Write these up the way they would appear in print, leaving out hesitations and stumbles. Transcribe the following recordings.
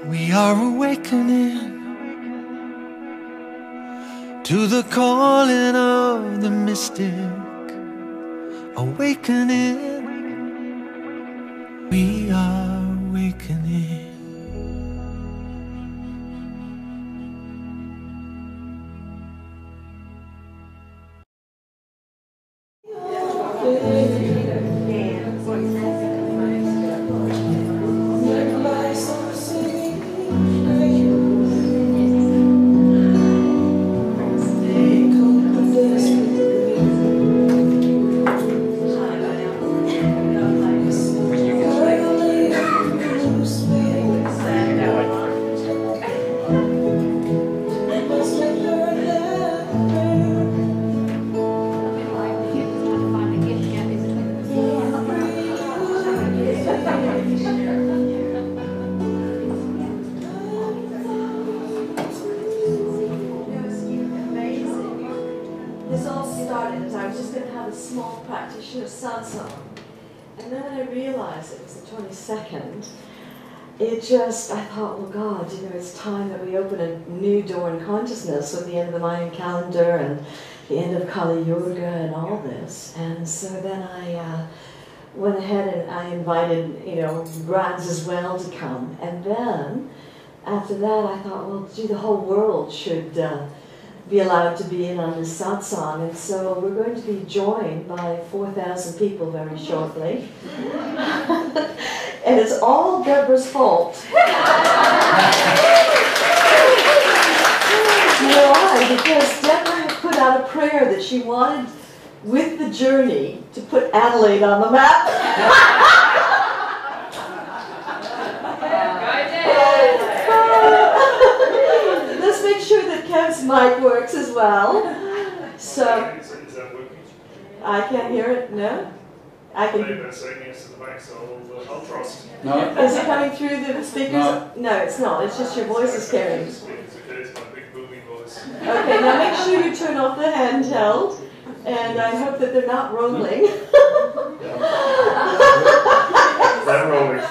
We are awakening to the calling of the mystic. Awakening, we are awakening. This all started as I was just going to have a small practitioner satsang, and then when I realized it was the 22nd, I thought, well, God, it's time that we open a new door in consciousness with the end of the Mayan calendar and the end of Kali Yuga and all this. And so then I went ahead and I invited, grads as well to come. And then after that, I thought, well, gee, the whole world should be allowed to be in on this satsang, and so we're going to be joined by 4,000 people very shortly. And it's all Deborah's fault. Why? Because Deborah had put out a prayer that she wanted, with the journey, to put Adelaide on the map. Let's make sure that Kev's mic works as well. So, is that working? I can't hear it. No, I can. They're saying yes to the back, so I'll trust. No. Is it coming through the speakers? No, it's not. It's just your voice is carrying. It's my big booming voice. Okay, now make sure you turn off the handheld, and I hope that they're not rolling. They're rolling.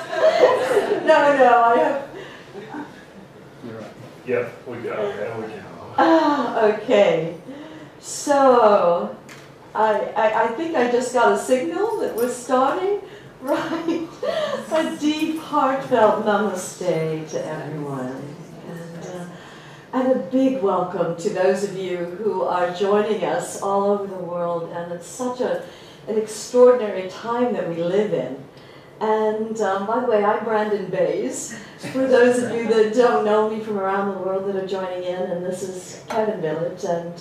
No, I hope. You're right. Yeah, we go. There we go. Okay. So, I think I just got a signal that we're starting. Right. A deep, heartfelt namaste to everyone. And a big welcome to those of you who are joining us all over the world. And it's such an extraordinary time that we live in. And by the way, I'm Brandon Bays. For those of you that don't know me from around the world that are joining in, and this is Kevin Village. And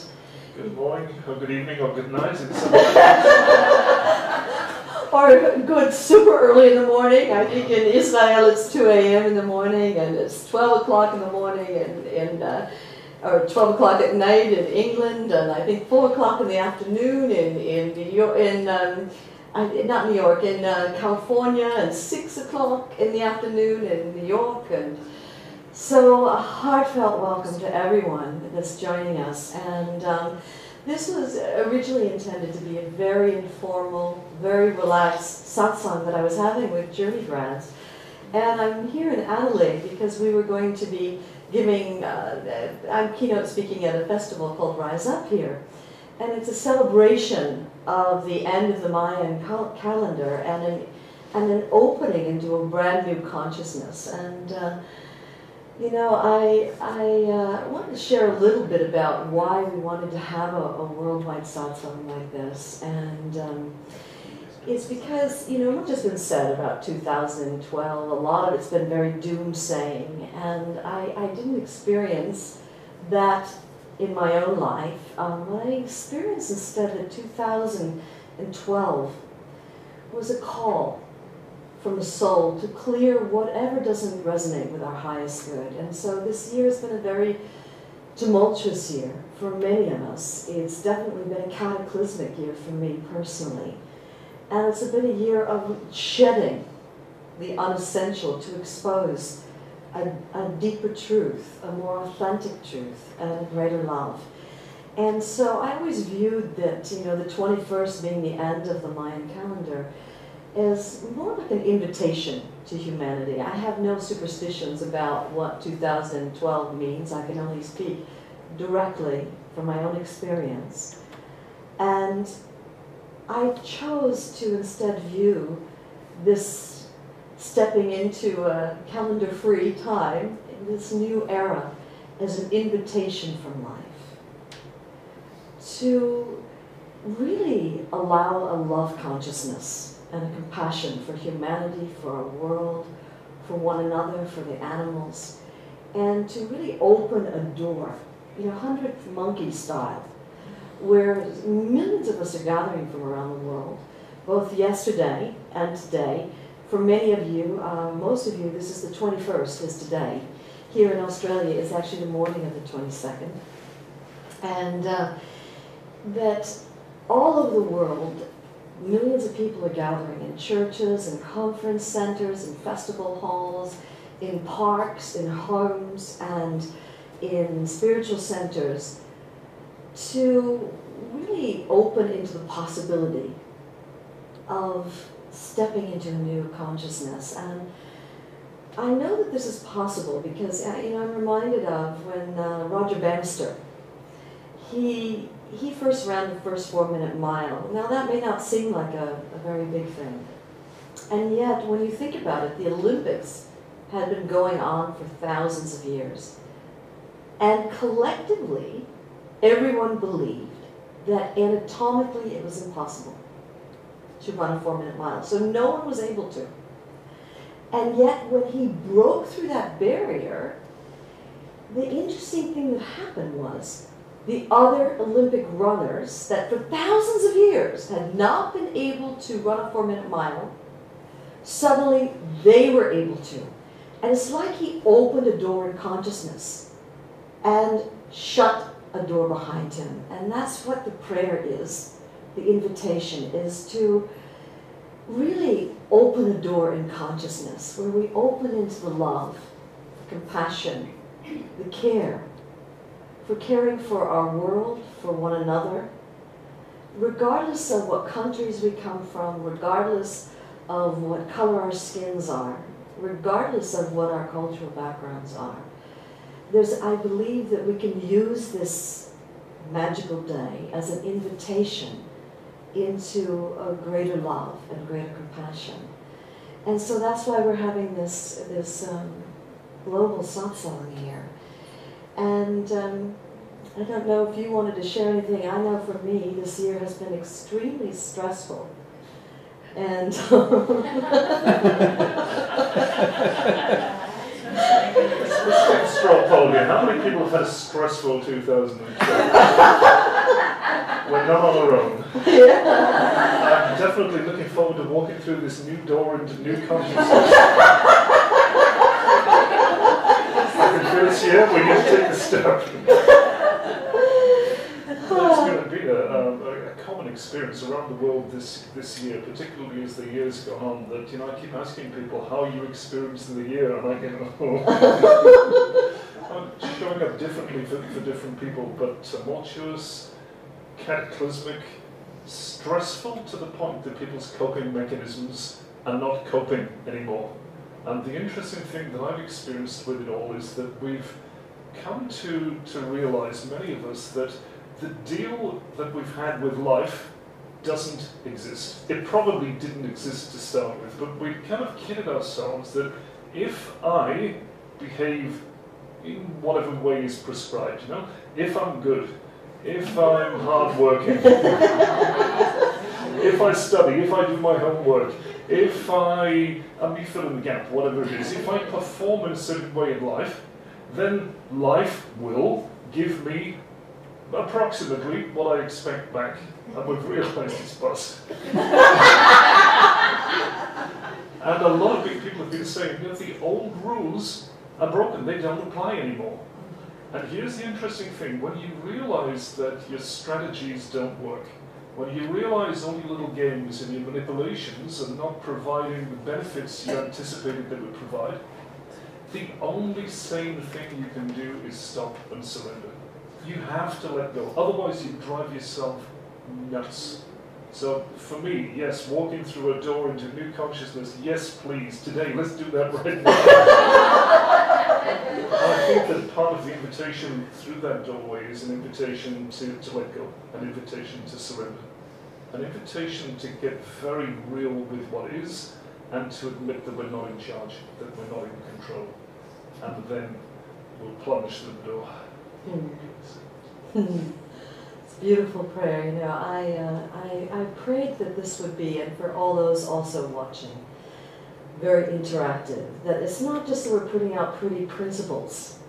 Good morning, or good evening, or good night. or good super early in the morning. I think in Israel it's 2 a.m. in the morning, and it's 12 o'clock in the morning, or 12 o'clock at night in England, and I think 4 o'clock in the afternoon in New York, not New York, in California, and 6 o'clock in the afternoon in New York. And so a heartfelt welcome to everyone that's joining us. And this was originally intended to be a very informal, very relaxed satsang that I was having with Journey grads. And I'm here in Adelaide because we were going to be giving, I'm keynote speaking at a festival called Rise Up here. And it's a celebration of the end of the Mayan calendar and an opening into a brand new consciousness. And I wanted to share a little bit about why we wanted to have a worldwide satsang like this. And it's because, much has been said about 2012. A lot of it's been very doomsaying. And I didn't experience that in my own life. What I experienced instead that 2012 was a call from the soul to clear whatever doesn't resonate with our highest good. And so this year has been a very tumultuous year for many of us. It's definitely been a cataclysmic year for me personally. And it's been a year of shedding the unessential to expose a deeper truth, a more authentic truth, and a greater love. And so I always viewed that, the 21st being the end of the Mayan calendar as more like an invitation to humanity. I have no superstitions about what 2012 means. I can only speak directly from my own experience. And I chose to instead view this stepping into a calendar-free time, in this new era, as an invitation from life to really allow a love consciousness and a compassion for humanity, for our world, for one another, for the animals, and to really open a door, 100th monkey style, where millions of us are gathering from around the world, both yesterday and today. For many of you, most of you, this is the 21st, is today. Here in Australia, it's actually the morning of the 22nd. And that all over the world, millions of people are gathering in churches and conference centers and festival halls, in parks, in homes, and in spiritual centers to really open into the possibility of stepping into a new consciousness. And I know that this is possible because, I'm reminded of when Roger Bannister, he first ran the first 4-minute mile. Now that may not seem like a very big thing. And yet, when you think about it, the Olympics had been going on for thousands of years. And collectively, everyone believed that anatomically it was impossible to run a 4-minute mile. So no one was able to. And yet, when he broke through that barrier, the interesting thing that happened was the other Olympic runners that for thousands of years had not been able to run a 4-minute mile, suddenly they were able to. And it's like he opened a door in consciousness and shut a door behind him. And that's what the prayer is. The invitation is to really open a door in consciousness where we open into the love, the compassion, the care, for caring for our world, for one another, regardless of what countries we come from, regardless of what color our skins are, regardless of what our cultural backgrounds are. I believe that we can use this magical day as an invitation into a greater love and greater compassion. And so that's why we're having this global satsang here. And I don't know if you wanted to share anything. I know for me, this year has been extremely stressful. And Straw poll again. How many people have had a stressful 2012? We're not on our own. yeah. I'm definitely looking forward to walking through this new door into new consciousness. I can feel it's here. We need to take the step. It's going to be a common experience around the world this year, particularly as the year's gone on, that I keep asking people how you experienced the year, and I get showing up differently for different people, but tumultuous, cataclysmic, stressful to the point that people's coping mechanisms are not coping anymore. And the interesting thing that I've experienced with it all is that we've come to realize, many of us, that the deal that we've had with life doesn't exist. It probably didn't exist to start with, but we've kind of kidded ourselves that if I behave in whatever way is prescribed, if I'm good, if I'm hardworking, if I study, if I do my homework, if I fill in the gap, whatever it is, if I perform in a certain way in life, then life will give me approximately what I expect back. And we've realised it's bust. And a lot of big people have been saying, the old rules are broken, they don't apply anymore. And here's the interesting thing, when you realise that your strategies don't work, when you realise all your little games and your manipulations are not providing the benefits you anticipated they would provide, the only sane thing you can do is stop and surrender. You have to let go, otherwise you drive yourself nuts. So for me, yes, walking through a door into new consciousness, yes please, today, let's do that right now. I think that part of the invitation through that doorway is an invitation to let go, an invitation to surrender, an invitation to get very real with what is, and to admit that we're not in charge, that we're not in control, and then we'll plunge through the door. It's a beautiful prayer. You know, I prayed that this would be, and for all those also watching, very interactive. That it's not just that we're putting out pretty principles,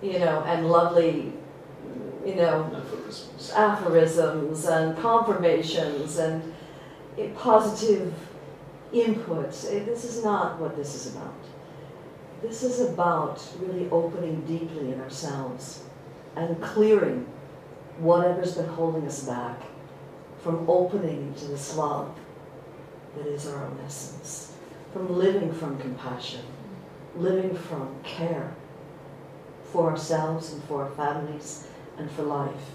you know, and lovely, you know, aphorisms and confirmations and positive inputs. This is not what this is about. This is about really opening deeply in ourselves and clearing whatever's been holding us back from opening to this love that is our own essence, from living from compassion, living from care for ourselves and for our families and for life.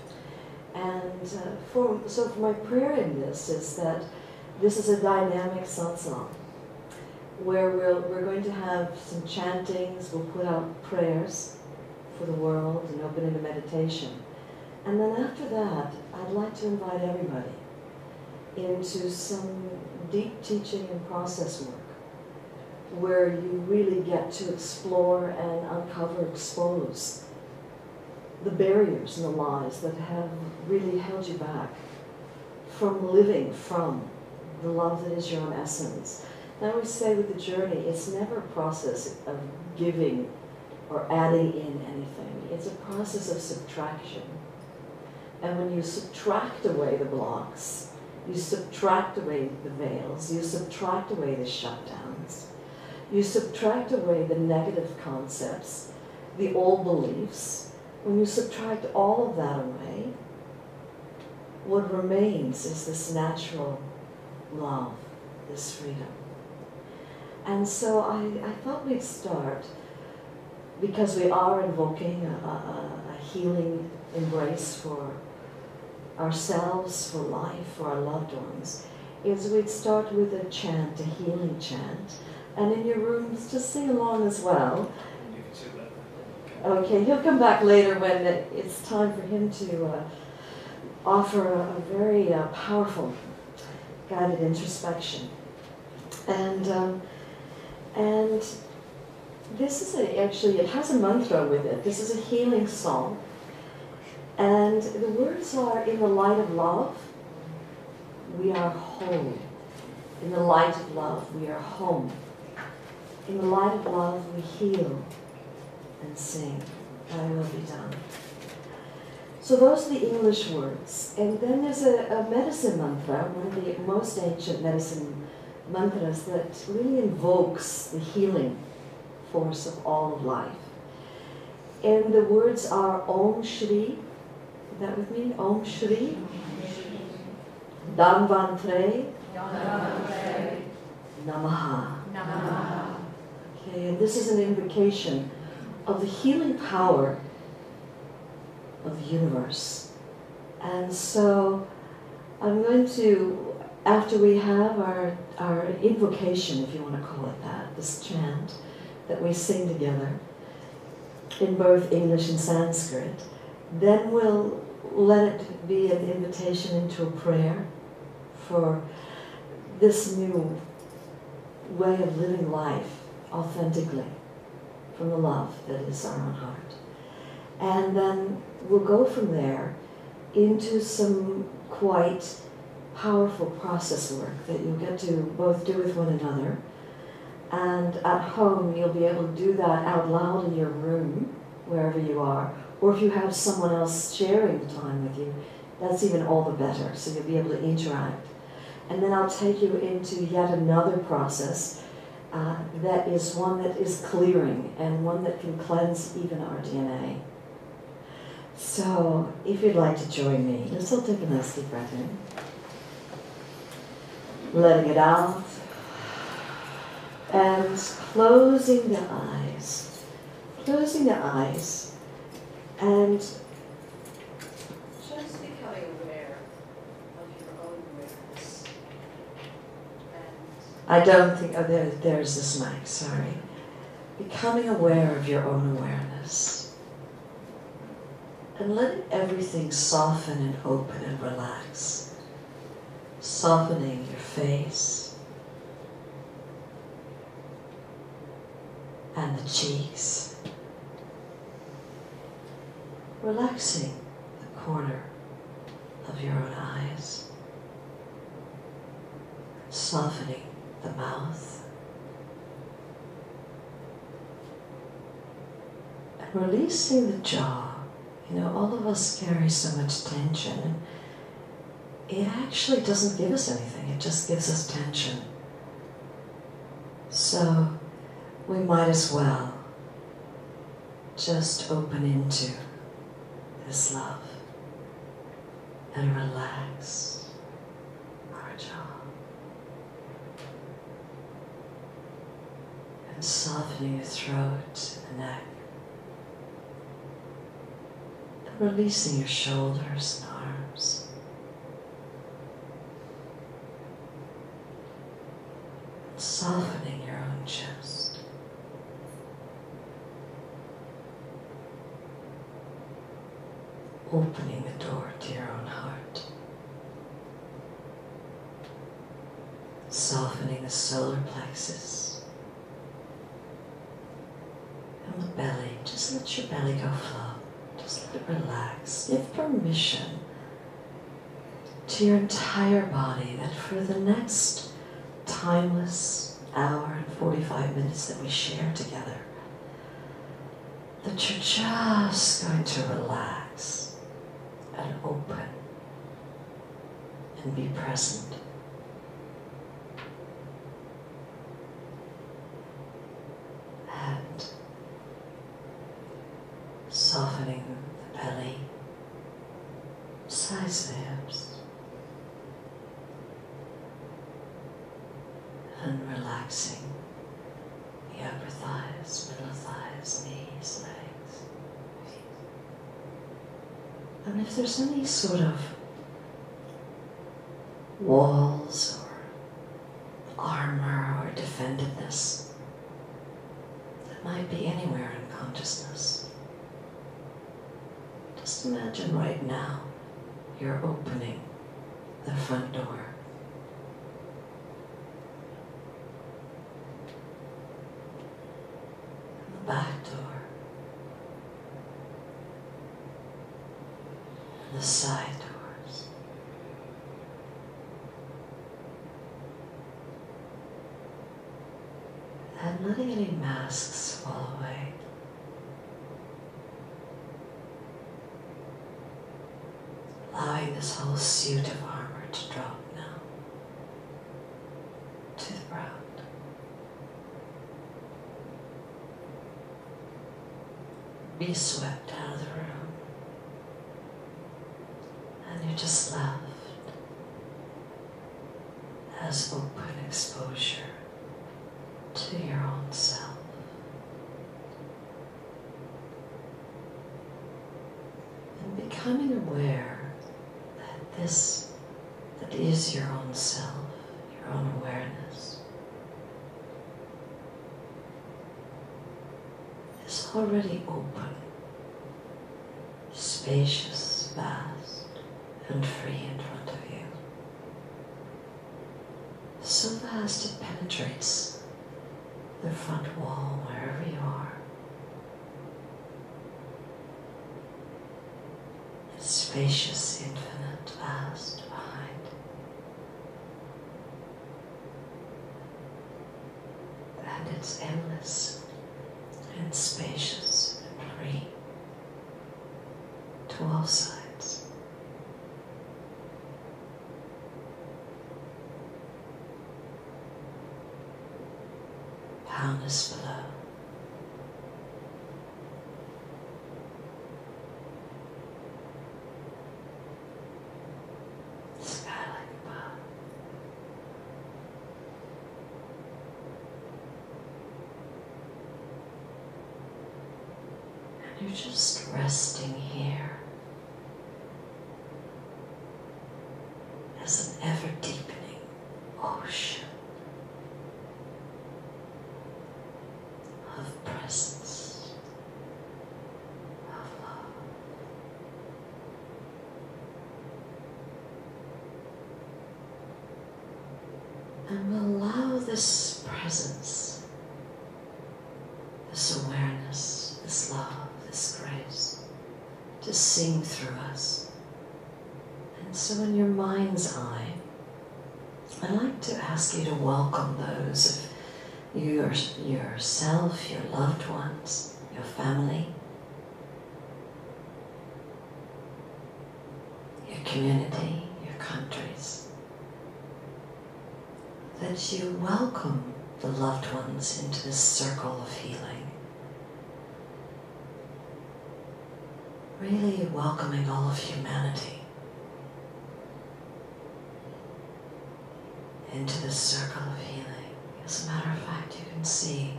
And so for my prayer in this is that this is a dynamic satsang where we're going to have some chantings, we'll put out prayers for the world and open into meditation. And then after that, I'd like to invite everybody into some deep teaching and process work where you really get to explore and uncover, expose the barriers and the lies that have really held you back from living from the love that is your own essence. And I always say with the journey, it's never a process of giving or adding in anything. It's a process of subtraction. And when you subtract away the blocks, you subtract away the veils, you subtract away the shutdowns, you subtract away the negative concepts, the old beliefs. When you subtract all of that away, what remains is this natural love, this freedom. And so I thought we'd start, because we are invoking a healing embrace for ourselves, for life, for our loved ones, is we'd start with a chant, a healing chant. And in your rooms, just sing along as well. Okay, he'll come back later when it's time for him to offer a very powerful guided introspection. And this is actually, it has a mantra with it. This is a healing song. And the words are, in the light of love, we are whole. In the light of love, we are home. In the light of love, we heal and sing. Thy will be done. So those are the English words. And then there's a medicine mantra, one of the most ancient medicine mantras that really invokes the healing force of all of life. And the words are Om Shri. Is that with me? Om Shri. Dhanvantre. Namaha. Okay, and this is an invocation of the healing power of the universe. And so I'm going to, after we have our invocation, if you want to call it that, this chant that we sing together in both English and Sanskrit, then we'll let it be an invitation into a prayer for this new way of living life authentically from the love that is our own heart. And then we'll go from there into some quite powerful process work that you'll get to both do with one another. And at home, you'll be able to do that out loud in your room, wherever you are. Or if you have someone else sharing the time with you, that's even all the better. So you'll be able to interact. And then I'll take you into yet another process that is one that is clearing and one that can cleanse even our DNA. So if you'd like to join me, let's all take a nice deep breath in. Letting it out. And closing the eyes. Closing the eyes. And just becoming aware of your own awareness. I don't think, oh, there's this mic, sorry. Becoming aware of your own awareness. And letting everything soften and open and relax. Softening your face. And the cheeks. Relaxing the corner of your own eyes. Softening the mouth. And releasing the jaw. You know, all of us carry so much tension, and it actually doesn't give us anything, it just gives us tension. So we might as well just open into this love and relax our jaw. And softening your throat and neck. And releasing your shoulders and arms. And softening your own chest. Opening the door to your own heart. Softening the solar plexus. And the belly, just let your belly go flow. Just let it relax. Give permission to your entire body that for the next timeless hour and 45 minutes that we share together, that you're just going to relax and open and be present. And softening the belly, sides of the hips, and relaxing the upper thighs, middle thighs, knees, legs, feet. And if there's any sort of walls or armor or defendedness that might be anywhere in consciousness, just imagine right now you're opening the front door. The back door. And the side doors. And letting any masks fall away. Allowing this whole suit of armor to drop now to the ground. Be swept out of the room. And you're just left as open exposure to your own self. And becoming aware that is your own self, your own awareness, is already open, spacious, vast, and free in front of you. So vast it penetrates the front wall wherever you are. It's spacious, infinite, vast, behind. And it's endless and spacious and free to all sides. Boundless below. You're just resting here as an ever-deepening ocean And we'll allow this presence, this awareness, this love, this grace to sing through us. And so in your mind's eye, I'd like to ask you to welcome those of yourself, your loved ones, your family, your community, your countries, that you welcome the loved ones into this circle of healing. Really welcoming all of humanity into this circle of healing. As a matter of fact, you can see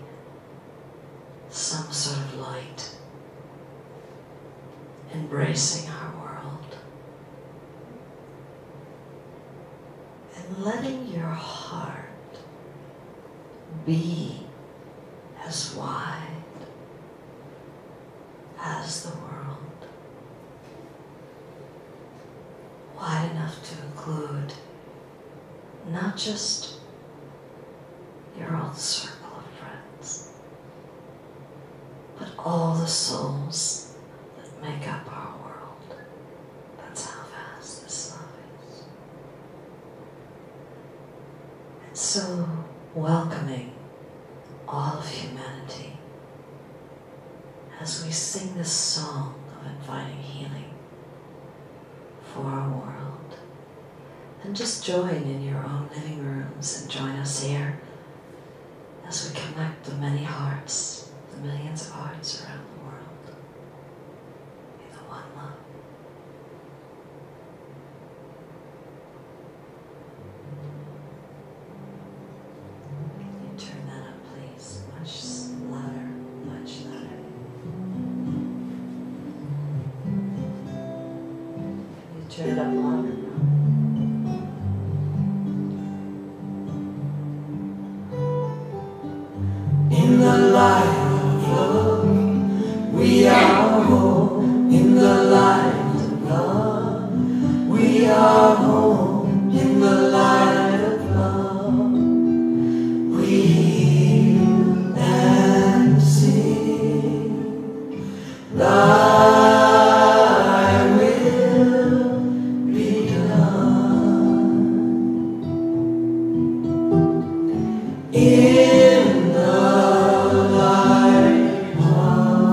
some sort of light embracing our world. And letting your heart be as wide as the world. Wide enough to include not just your own circle of friends, but all the souls that make up our world. That's how vast this love is. And so, welcoming all of humanity as we sing this song of inviting healing for our world. And just join in your own living rooms and join us here as we connect the many hearts, the millions of hearts around the world in the one love. Can you turn that up, please? Much louder, much louder. Can you turn it up louder now? In the light of love, we are home. In the light of love, we are home. In the light of love, we heal and sing. Thy will be done. In the light of love.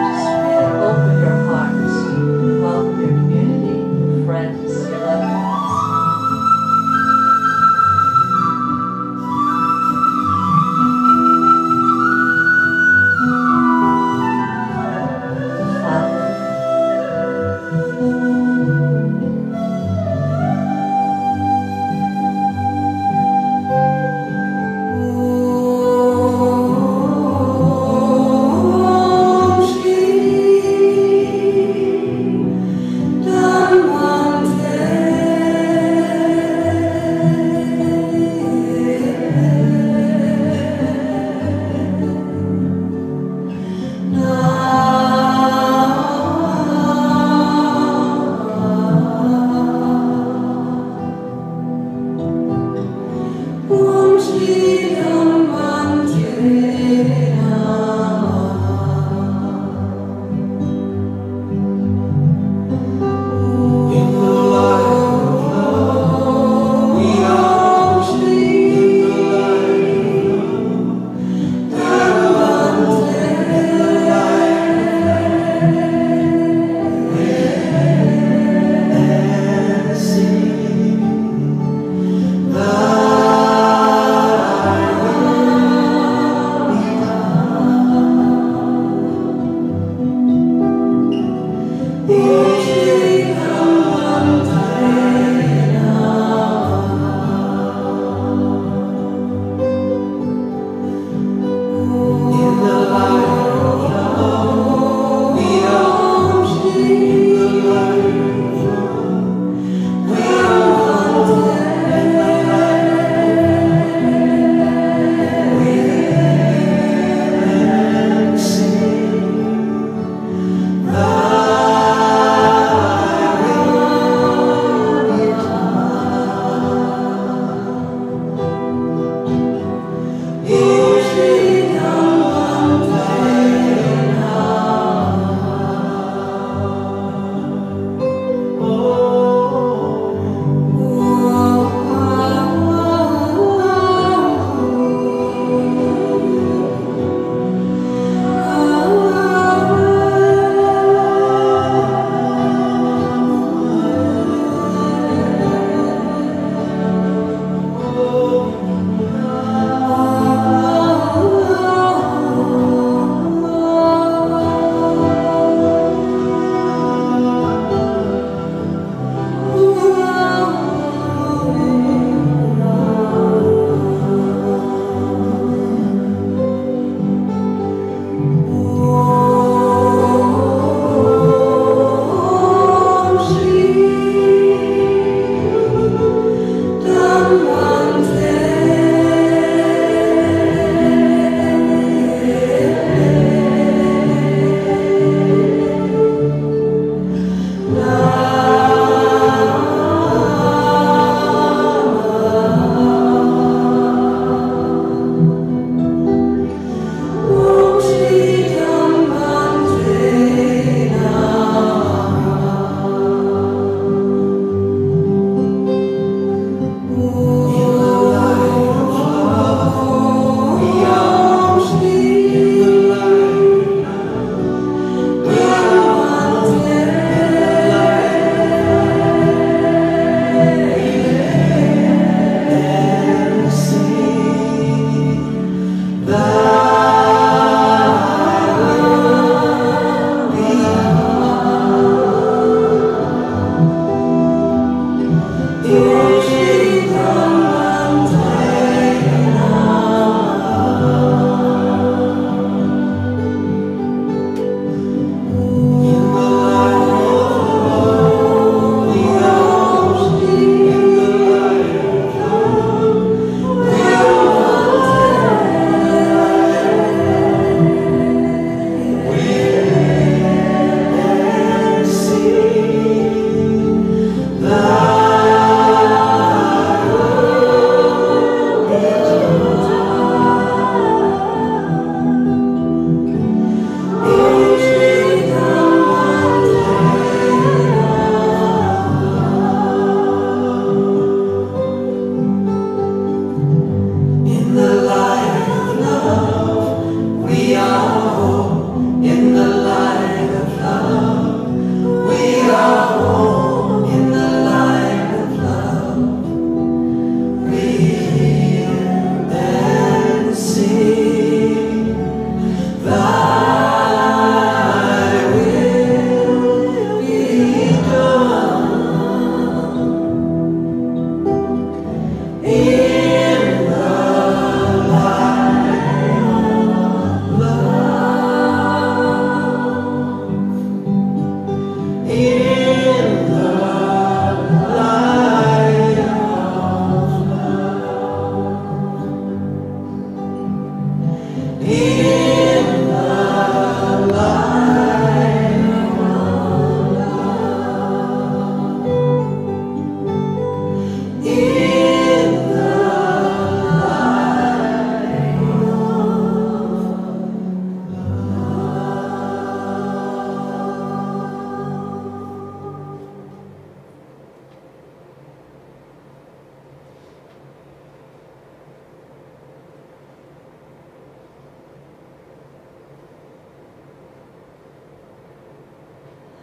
Just really open your hearts. Welcome your community, your friends, your loved ones.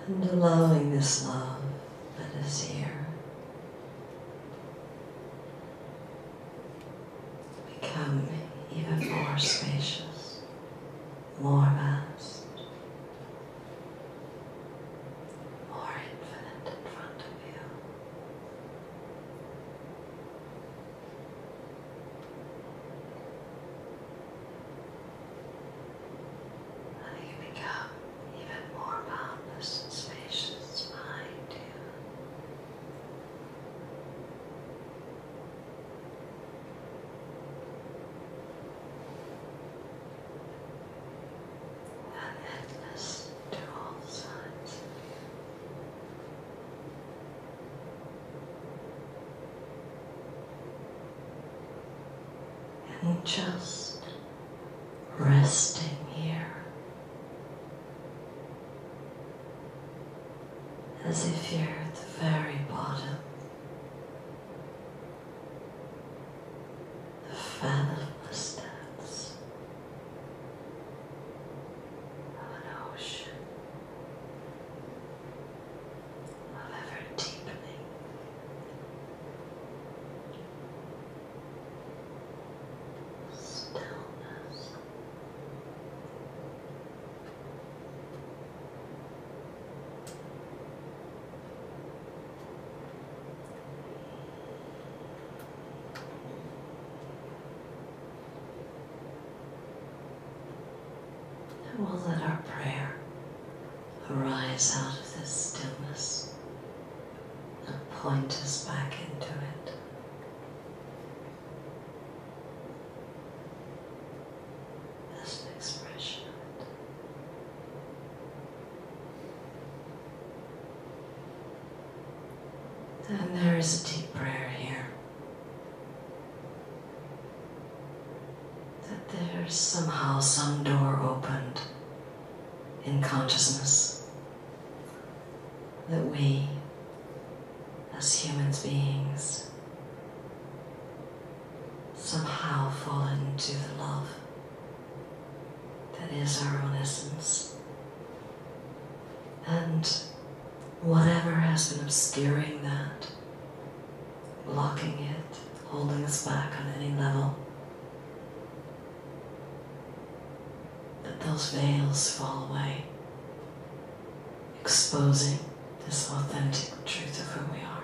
And allowing this love that is here become even more spacious, more vast, more infinite in front of you. And you become even more boundless and spacious behind you. And endless to all sides. And just resting here, as if you're at the very bottom, the fathomless depths of an ocean of ever deepening, stillness. And we'll let our prayer arise out of this stillness and point us back into it. As an expression of it. And there is a deep prayer here. That there's somehow some door opened in consciousness, that we, as human beings, somehow fall into the love that is our own essence. And whatever has been obscuring that, blocking it, holding us back on any level, that those veils fall away, exposing this authentic truth of who we are.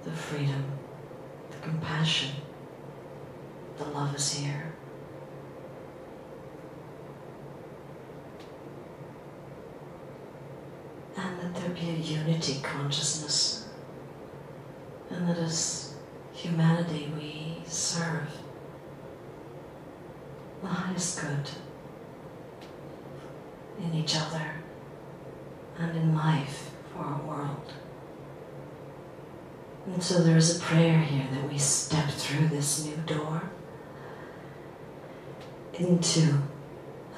The freedom, the compassion, the love is here. And that there be a unity consciousness, and that as humanity we serve the highest good in each other and in life for our world. And so there is a prayer here that we step through this new door into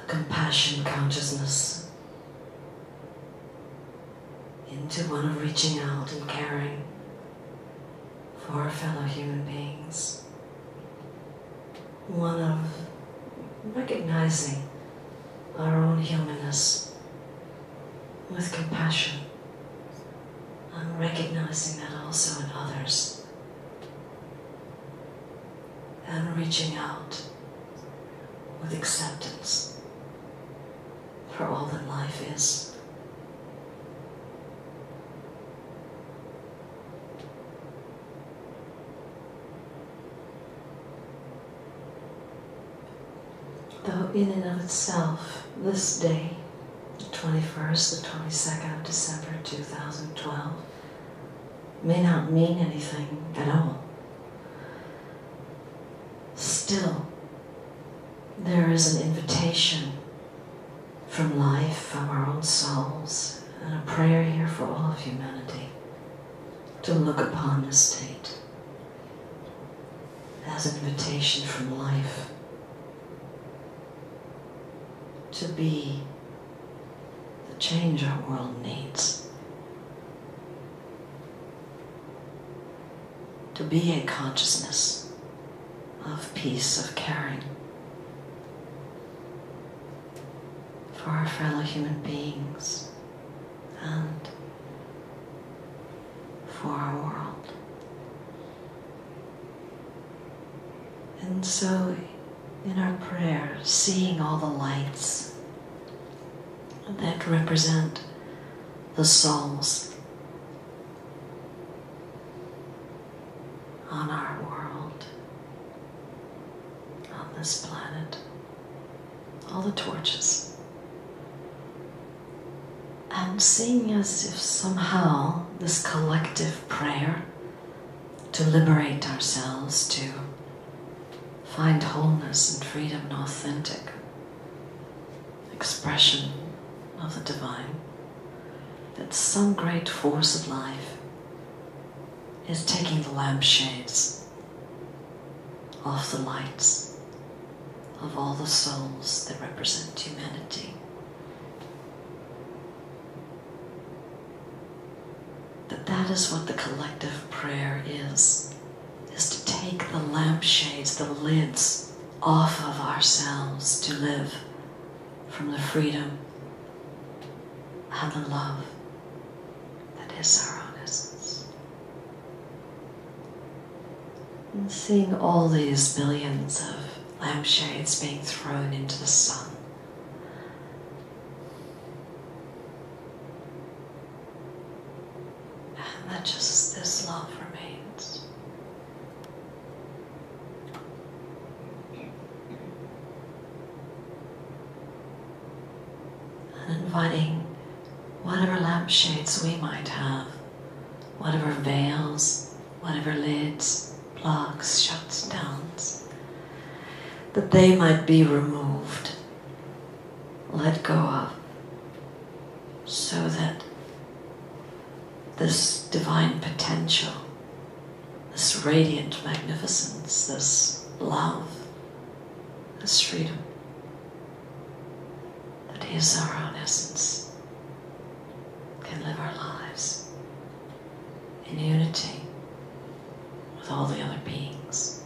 a compassion consciousness, into one of reaching out and caring for our fellow human beings, one of recognizing our own humanness with compassion and recognizing that also in others, and reaching out with acceptance for all that life is. Though in and of itself, this day, the 21st, the 22nd of December 2012, may not mean anything at all, still, there is an invitation from life, from our own souls, and a prayer here for all of humanity to look upon this date as an invitation from life to be the change our world needs, to be a consciousness of peace, of caring for our fellow human beings, and for our world. And so in our prayer, seeing all the lights that represent the souls on our world, on this planet, all the torches, and seeing as if somehow this collective prayer to liberate ourselves, to find wholeness and freedom and authentic expression of the divine, that some great force of life is taking the lampshades off the lights of all the souls that represent humanity. That is what the collective prayer is to take the lampshades, the lids off of ourselves to live from the freedom and the love that is our own essence. And seeing all these billions of lampshades being thrown into the sun, and that just this love remains. And inviting whatever lampshades we might have, whatever veils, whatever lids, blocks, shuts, downs, that they might be removed, let go of, so that this divine potential, this radiant magnificence, this love, this freedom that is our own essence, can live our lives in unity with all the other beings.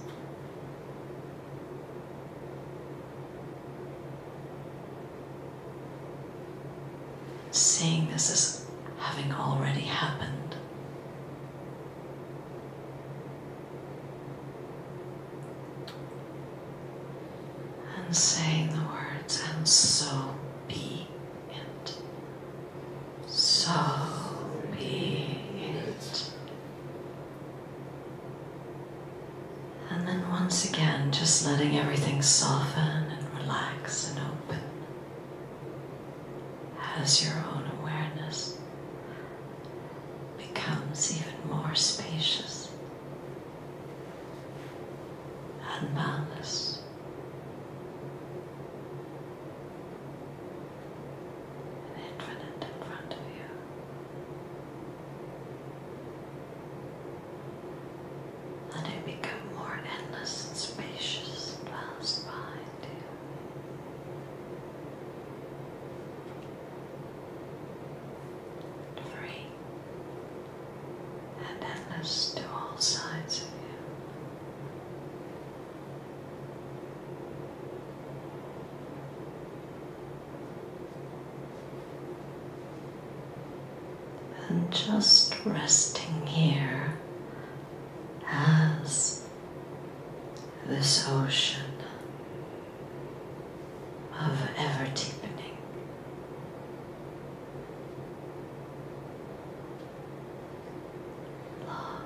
Seeing this as having already happened. And saying the words, and so be it. So be it. And then once again, just letting everything soften and relax and open as your own awareness becomes even more spacious and boundless. And infinite in front of you. Let it become more endless and spacious and vast behind you. Free and endless to all sides of you. And just resting here as this ocean of ever deepening love.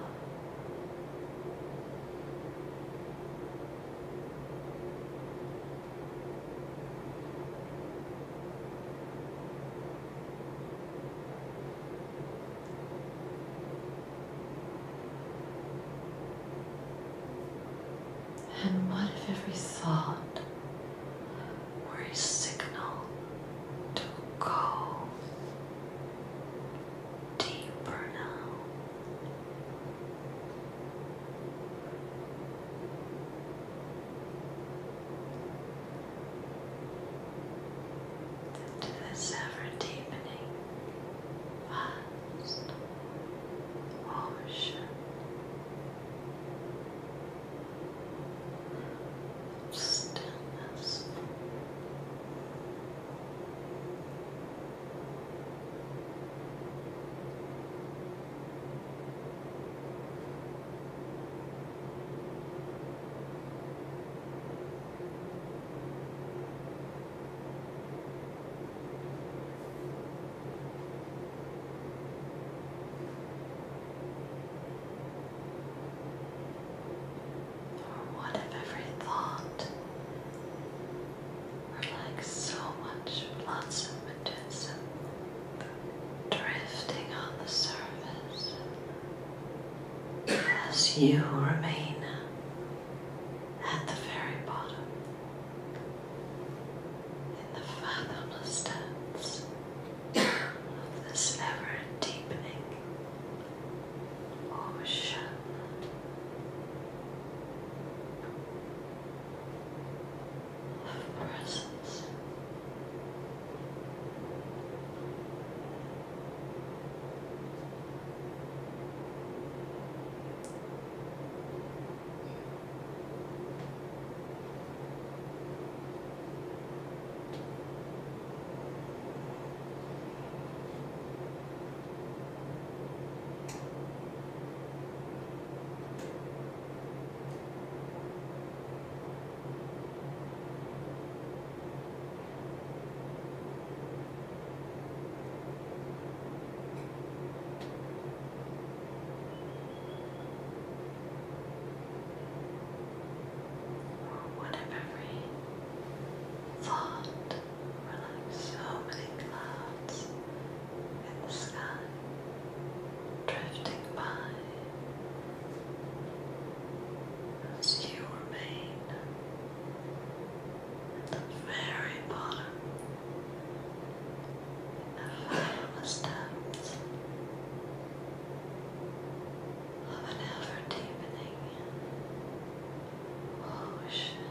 And what if every thought were a signal to go deeper now? To this ever-deepening, vast ocean. Stillness. as you remain at the very bottom, in the fathomless depths of this ever-deepening ocean. Of presence. Thought were like so many clouds in the sky, drifting by as you remain at the very bottom, in the fathomless depths of an ever-deepening ocean.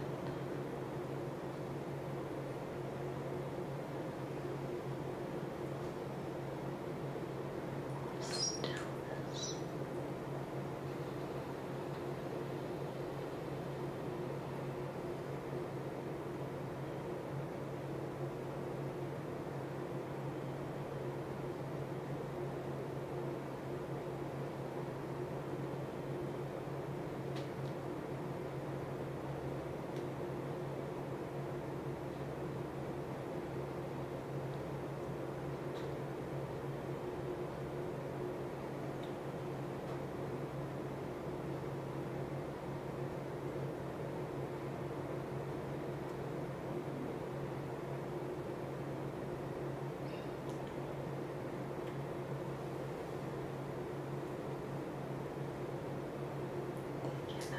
Stillness.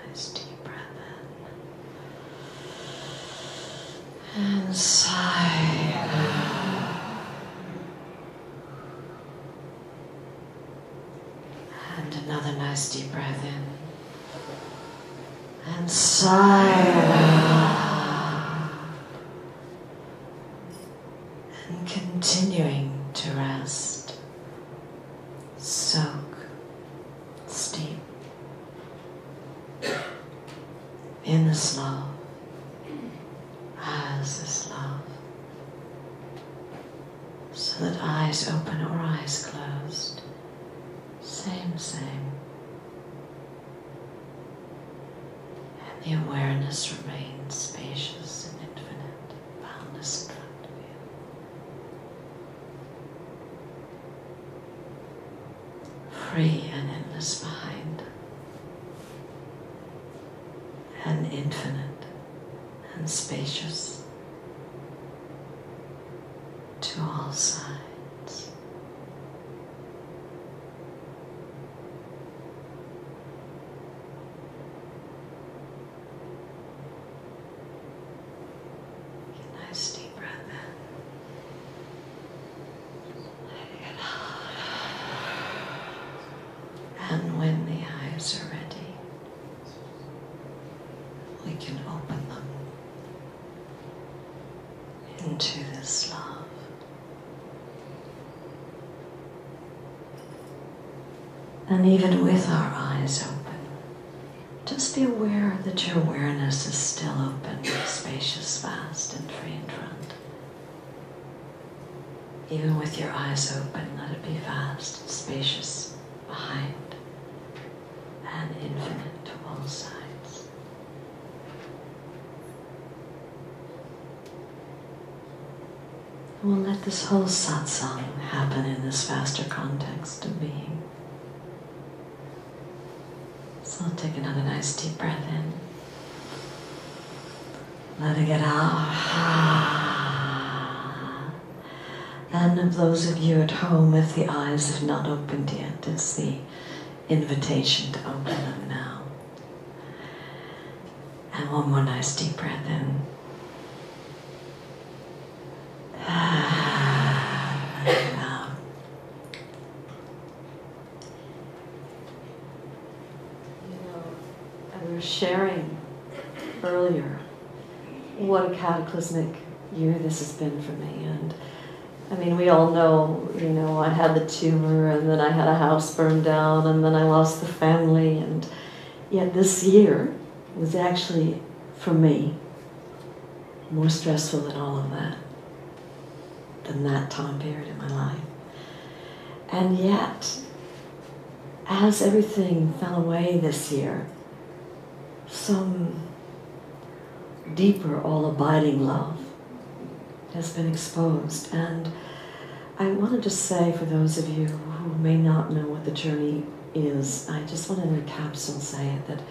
Nice deep breath in and sigh. And another nice deep breath in and sigh. And continuing to rest, soak, steep in this love, as this love, so that eyes open or eyes closed, same. And the awareness remains spacious and infinite, boundless in front of you, free and endless behind, and infinite and spacious to all sides. Get a nice deep breath in. Letting it out. And when the eyes are ready, we can open them into this love. And even with our eyes open, just be aware that your awareness is still open, spacious, vast, and free in front. Even with your eyes open, let it be vast and spacious behind, and infinite to all sides. We'll let this whole satsang happen in this vaster context of being. So I'll take another nice deep breath in. Letting it out. And of those of you at home, if the eyes have not opened yet, it's the invitation to open them now. one more nice deep breath in. And out. And we were sharing earlier what a cataclysmic year this has been for me. And I mean, we all know, I had the tumor, and then I had a house burned down, and then I lost the family, and yet this year was actually, for me, more stressful than all of that, than that time period in my life. And yet, as everything fell away this year, some deeper, all-abiding love has been exposed. And I want to just say, for those of you who may not know what the journey is, I just want to in a capsule say it, that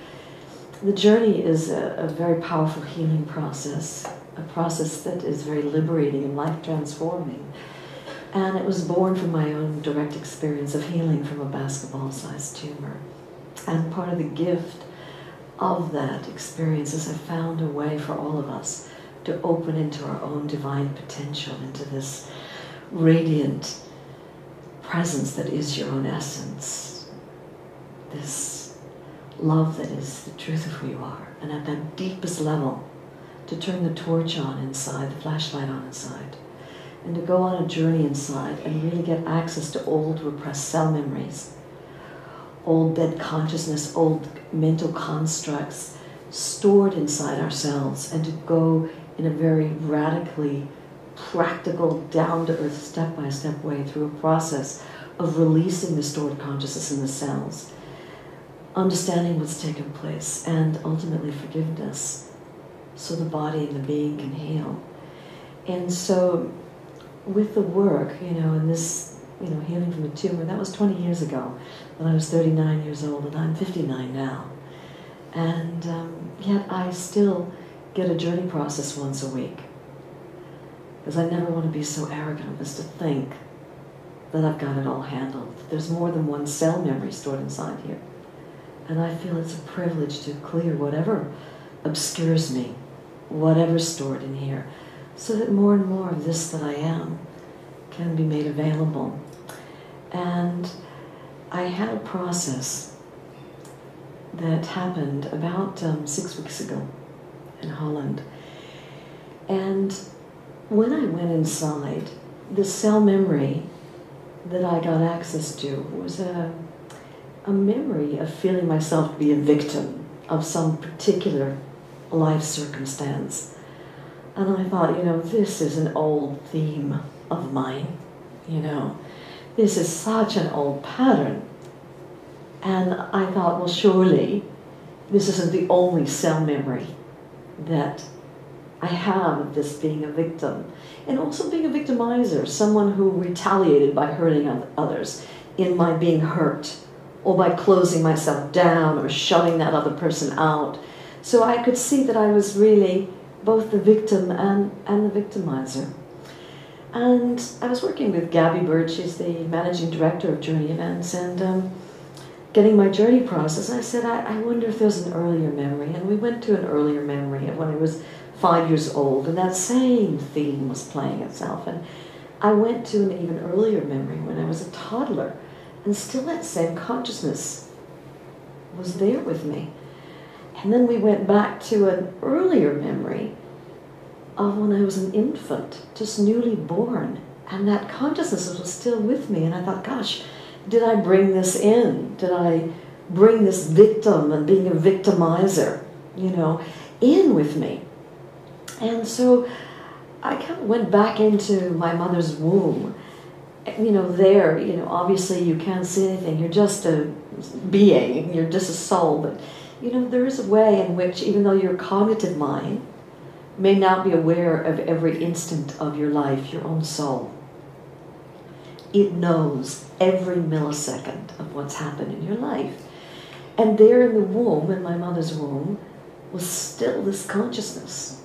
the journey is a very powerful healing process, a process that is very liberating and life-transforming. And it was born from my own direct experience of healing from a basketball-sized tumor. And part of the gift of that experience is I found a way for all of us to open into our own divine potential, into this radiant presence that is your own essence, this love that is the truth of who you are, and at that deepest level to turn the torch on inside, the flashlight on inside, and to go on a journey inside and really get access to old repressed cell memories, old dead consciousness, old mental constructs stored inside ourselves, and to go in a very radically practical, down-to-earth, step-by-step way through a process of releasing the stored consciousness in the cells, understanding what's taken place, and ultimately forgiveness, so the body and the being can heal. And so, with the work, and this, healing from the tumor, that was 20 years ago, when I was 39 years old, and I'm 59 now. And yet I still get a journey process once a week, because I never want to be so arrogant as to think that I've got it all handled. There's more than one cell memory stored inside here. And I feel it's a privilege to clear whatever obscures me, whatever's stored in here, so that more and more of this that I am can be made available. And I had a process that happened about 6 weeks ago in Holland. And when I went inside, the cell memory that I got access to was a memory of feeling myself to be a victim of some particular life circumstance. And I thought, this is an old theme of mine, This is such an old pattern. And I thought, well, surely this isn't the only cell memory that I have of this being a victim. And also being a victimizer, someone who retaliated by hurting others in my being hurt, or by closing myself down or shutting that other person out. So I could see that I was really both the victim and the victimizer. And I was working with Gabby Bird, she's the managing director of Journey Events, and getting my journey process. I said, I wonder if there's an earlier memory. And we went to an earlier memory of when I was 5 years old, and that same theme was playing itself. And I went to an even earlier memory when I was a toddler, and still that same consciousness was there with me. And then we went back to an earlier memory of when I was an infant, just newly born, and that consciousness was still with me. And I thought, gosh, did I bring this in? Did I bring this victim and being a victimizer, in with me? And so I kind of went back into my mother's womb. There, obviously you can't see anything. You're just a being. You're just a soul. But, there is a way in which, even though your cognitive mind may not be aware of every instant of your life, your own soul, it knows every millisecond of what's happened in your life. And there in the womb, in my mother's womb, was still this consciousness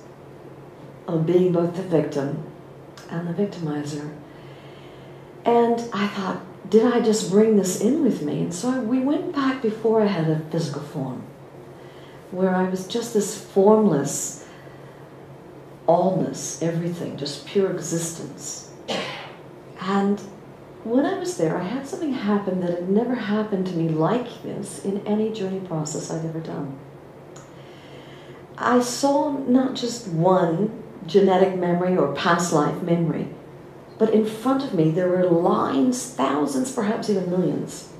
of being both the victim and the victimizer. And I thought, did I just bring this in with me? And so we went back before I had a physical form. where I was just this formless allness, everything, just pure existence. And when I was there, I had something happen that had never happened to me like this in any journey process I'd ever done. I saw not just one genetic memory or past life memory, but in front of me there were lines, thousands, perhaps even millions,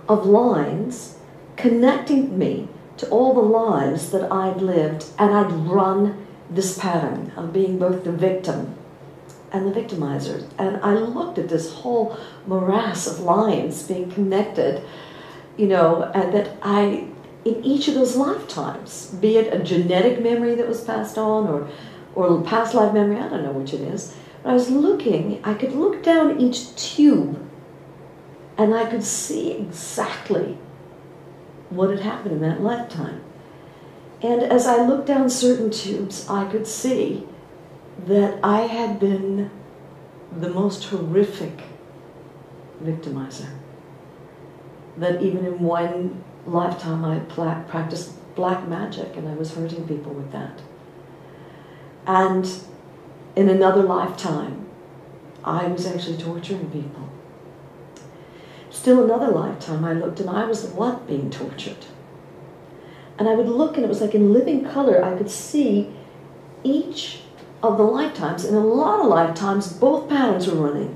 of lines connecting me to all the lives that I'd lived, and I'd run this pattern of being both the victim and the victimizer. And I looked at this whole morass of lines being connected, and that in each of those lifetimes, be it a genetic memory that was passed on or past life memory, I don't know which it is, but I was looking, I could look down each tube and I could see exactly what had happened in that lifetime. And as I looked down certain tubes, I could see that I had been the most horrific victimizer. That even in one lifetime I practiced black magic and I was hurting people with that. And in another lifetime, I was actually torturing people. Still another lifetime I looked and I was the one being tortured. And I would look and it was like in living color, I could see each of the lifetimes. In a lot of lifetimes, both patterns were running.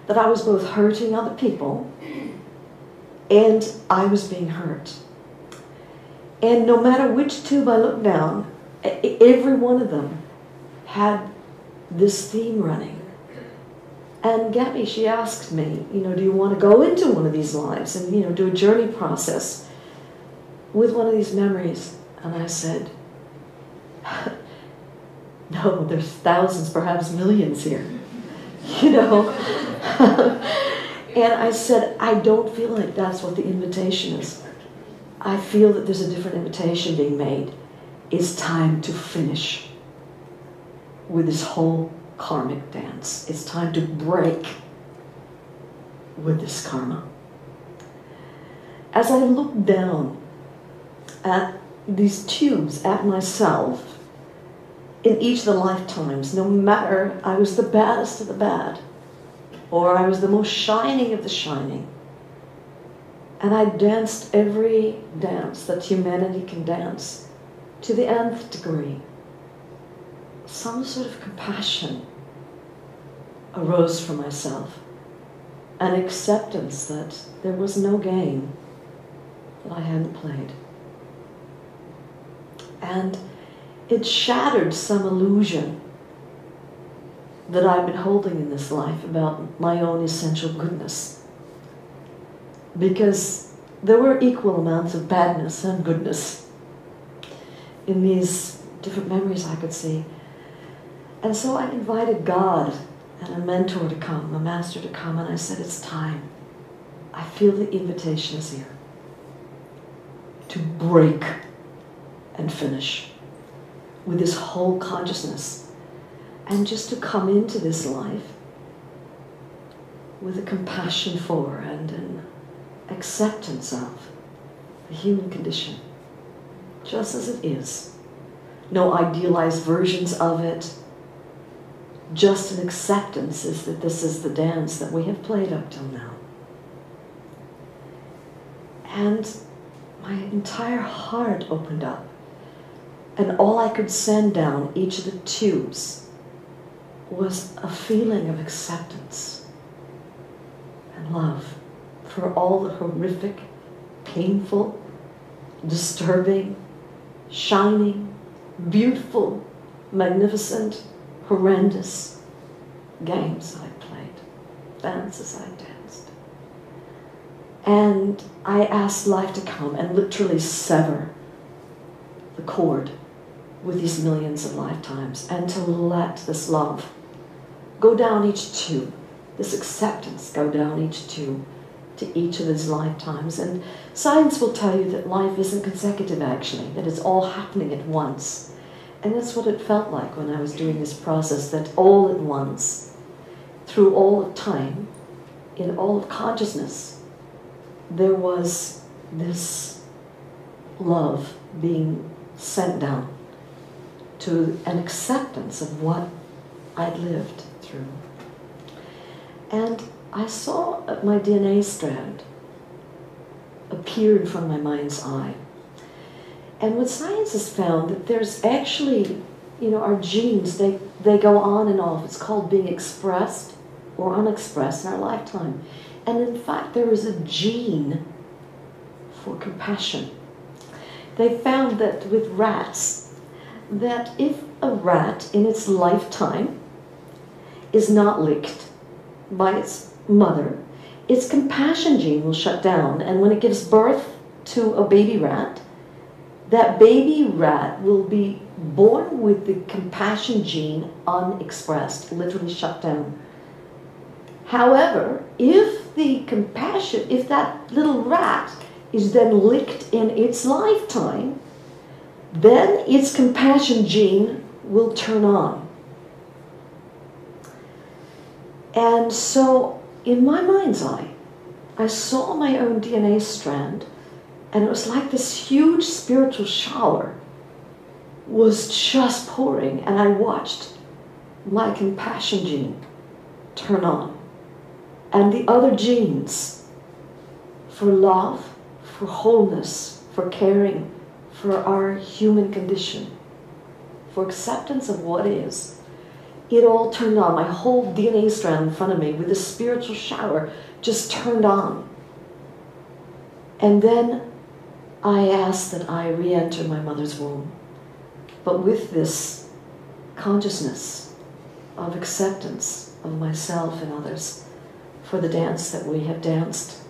That I was both hurting other people and I was being hurt. And no matter which tube I looked down, every one of them had this theme running. And Gabby, she asked me, do you want to go into one of these lives and, do a journey process with one of these memories? And I said, no, there's thousands, perhaps millions here, And I said, I don't feel like that's what the invitation is. I feel that there's a different invitation being made. It's time to finish with this whole karmic dance. It's time to break with this karma. As I looked down at these tubes, at myself, in each of the lifetimes, no matter I was the baddest of the bad, or I was the most shining of the shining, and I danced every dance that humanity can dance to the nth degree, some sort of compassion arose for myself, an acceptance that there was no game that I hadn't played. And it shattered some illusion that I've been holding in this life about my own essential goodness. Because there were equal amounts of badness and goodness in these different memories I could see. And so I invited God and a mentor to come, a master to come, and I said, it's time. I feel the invitation is here to break and finish with this whole consciousness, and just to come into this life with a compassion for and an acceptance of the human condition, just as it is. No idealized versions of it, just an acceptance is that this is the dance that we have played up till now. And my entire heart opened up, and all I could send down each of the tubes was a feeling of acceptance and love for all the horrific, painful, disturbing, shining, beautiful, magnificent, horrendous games I played, dances I danced. And I asked life to come and literally sever the cord with these millions of lifetimes, and to let this love go down each tube, this acceptance go down each tube to each of these lifetimes. And science will tell you that life isn't consecutive, actually, that it's all happening at once. And that's what it felt like when I was doing this process, that all at once, through all of time, in all of consciousness, there was this love being sent down, to an acceptance of what I'd lived through. And I saw my DNA strand appear in front of my mind's eye. And what science has found, that there's actually, our genes, they go on and off. It's called being expressed or unexpressed in our lifetime. And in fact, there is a gene for compassion. They found that with rats, that if a rat in its lifetime is not licked by its mother, its compassion gene will shut down. And when it gives birth to a baby rat, that baby rat will be born with the compassion gene unexpressed, literally shut down. However, if that little rat is then licked in its lifetime, then its compassion gene will turn on. And so, in my mind's eye, I saw my own DNA strand, and it was like this huge spiritual shower was just pouring, and I watched my compassion gene turn on. And the other genes for love, for wholeness, for caring, for our human condition, for acceptance of what is, it all turned on. My whole DNA strand in front of me with the spiritual shower just turned on. And then I asked that I re-enter my mother's womb, but with this consciousness of acceptance of myself and others for the dance that we have danced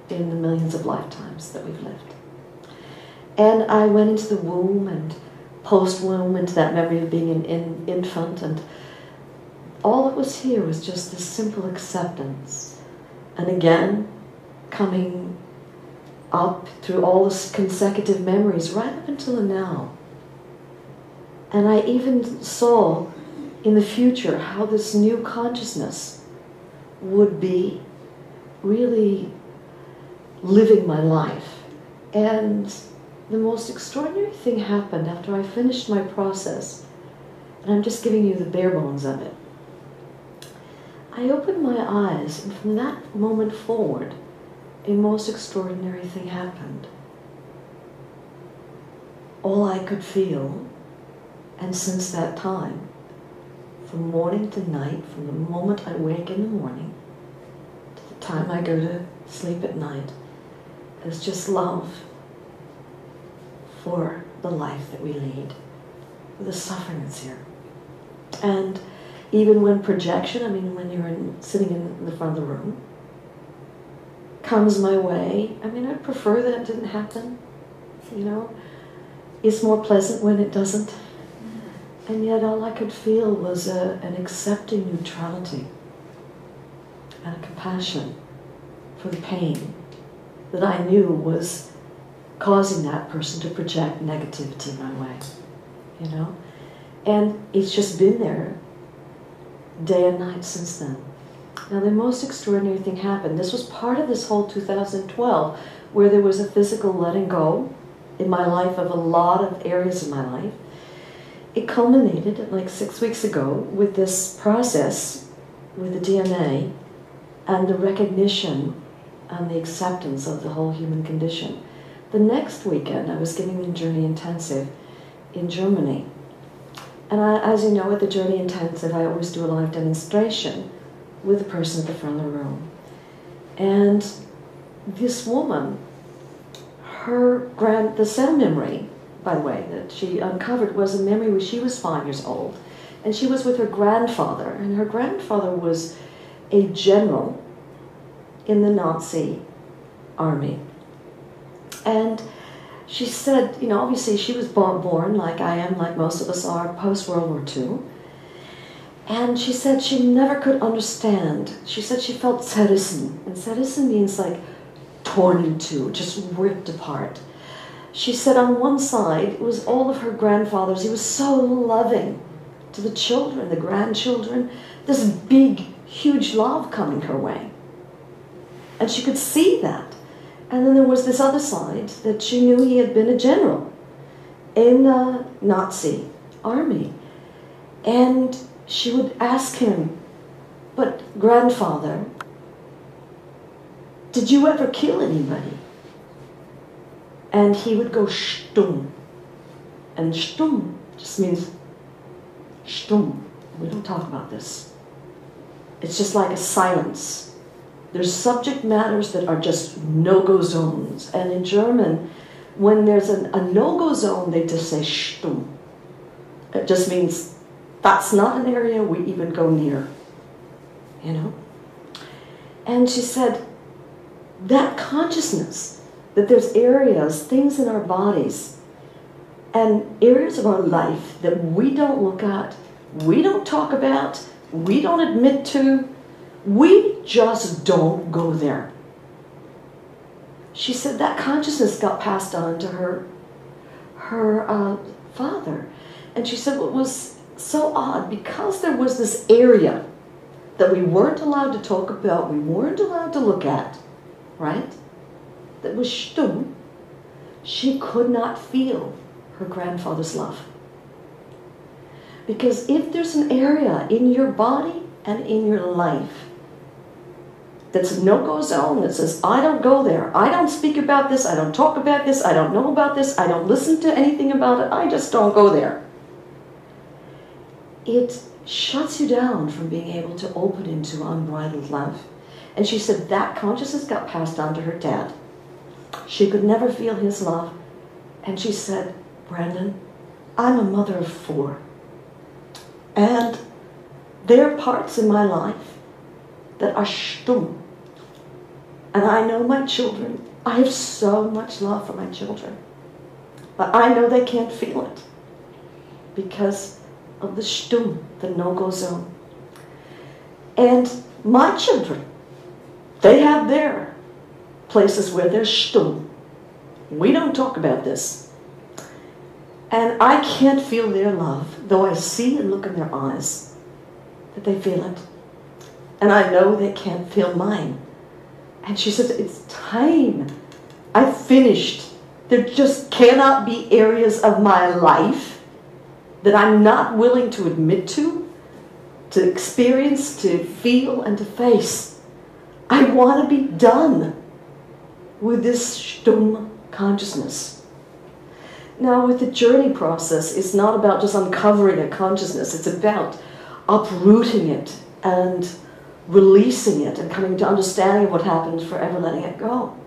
in the millions of lifetimes that we've lived. And I went into the womb and post-womb, into that memory of being an infant, and all that was here was just this simple acceptance. And again, coming up through all the consecutive memories right up until the now. And I even saw in the future how this new consciousness would be really living my life. And the most extraordinary thing happened after I finished my process, and I'm just giving you the bare bones of it. I opened my eyes, and from that moment forward, a most extraordinary thing happened. All I could feel, and since that time, from morning to night, from the moment I wake in the morning to the time I go to sleep at night, is just love for the life that we lead, for the suffering that's here. And even when projection, when you're sitting in the front of the room, comes my way, I'd prefer that it didn't happen, It's more pleasant when it doesn't. And yet all I could feel was an accepting neutrality and a compassion for the pain that I knew was causing that person to project negativity my way, And it's just been there day and night since then. Now the most extraordinary thing happened. This was part of this whole 2012, where there was a physical letting go in my life of a lot of areas of my life. It culminated like 6 weeks ago with this process with the DNA and the recognition and the acceptance of the whole human condition. The next weekend I was giving the Journey Intensive in Germany. And as you know, at the Journey Intensive I always do a live demonstration with the person at the front of the room. And this woman, the cell memory, by the way, that she uncovered was a memory when she was 5 years old. And she was with her grandfather, and her grandfather was a general in the Nazi army. And she said, obviously she was born like I am, like most of us are, post-World War II. And she said she never could understand. She said she felt zerrissen. And zerrissen means like torn in two, just ripped apart. She said on one side, it was all of her grandfathers. He was so loving to the children, the grandchildren. This big, huge love coming her way. And she could see that. And then there was this other side that she knew he had been a general in the Nazi army. And she would ask him, but grandfather, did you ever kill anybody? And he would go stumm. And stumm just means stumm. We don't talk about this. It's just like a silence. There's subject matters that are just no-go zones. And in German, when there's a no-go zone, they just say stumm. It just means that's not an area we even go near. You know? And she said, that consciousness, that there's areas, things in our bodies, and areas of our life that we don't look at, we don't talk about, we don't admit to, we just don't go there. She said that consciousness got passed on to her father. And she said what was so odd, because there was this area that we weren't allowed to talk about, we weren't allowed to look at, right? That was stumm. She could not feel her grandfather's love. Because if there's an area in your body and in your life that's a no-go zone that says, I don't go there, I don't speak about this, I don't talk about this, I don't know about this, I don't listen to anything about it, I just don't go there. It shuts you down from being able to open into unbridled love. And she said that consciousness got passed on to her dad. She could never feel his love. And she said, Brandon, I'm a mother of 4. And there are parts in my life that are stumm. And I know my children, I have so much love for my children. But I know they can't feel it because of the stumm, the no-go zone. And my children, they have their places where they're stumm. We don't talk about this. And I can't feel their love, though I see and look in their eyes that they feel it. And I know they can't feel mine. And she says, it's time. I've finished. There just cannot be areas of my life that I'm not willing to admit to experience, to feel, and to face. I want to be done with this stumm consciousness. Now, with the journey process, it's not about just uncovering a consciousness. It's about uprooting it and releasing it and coming to understanding of what happened, forever letting it go.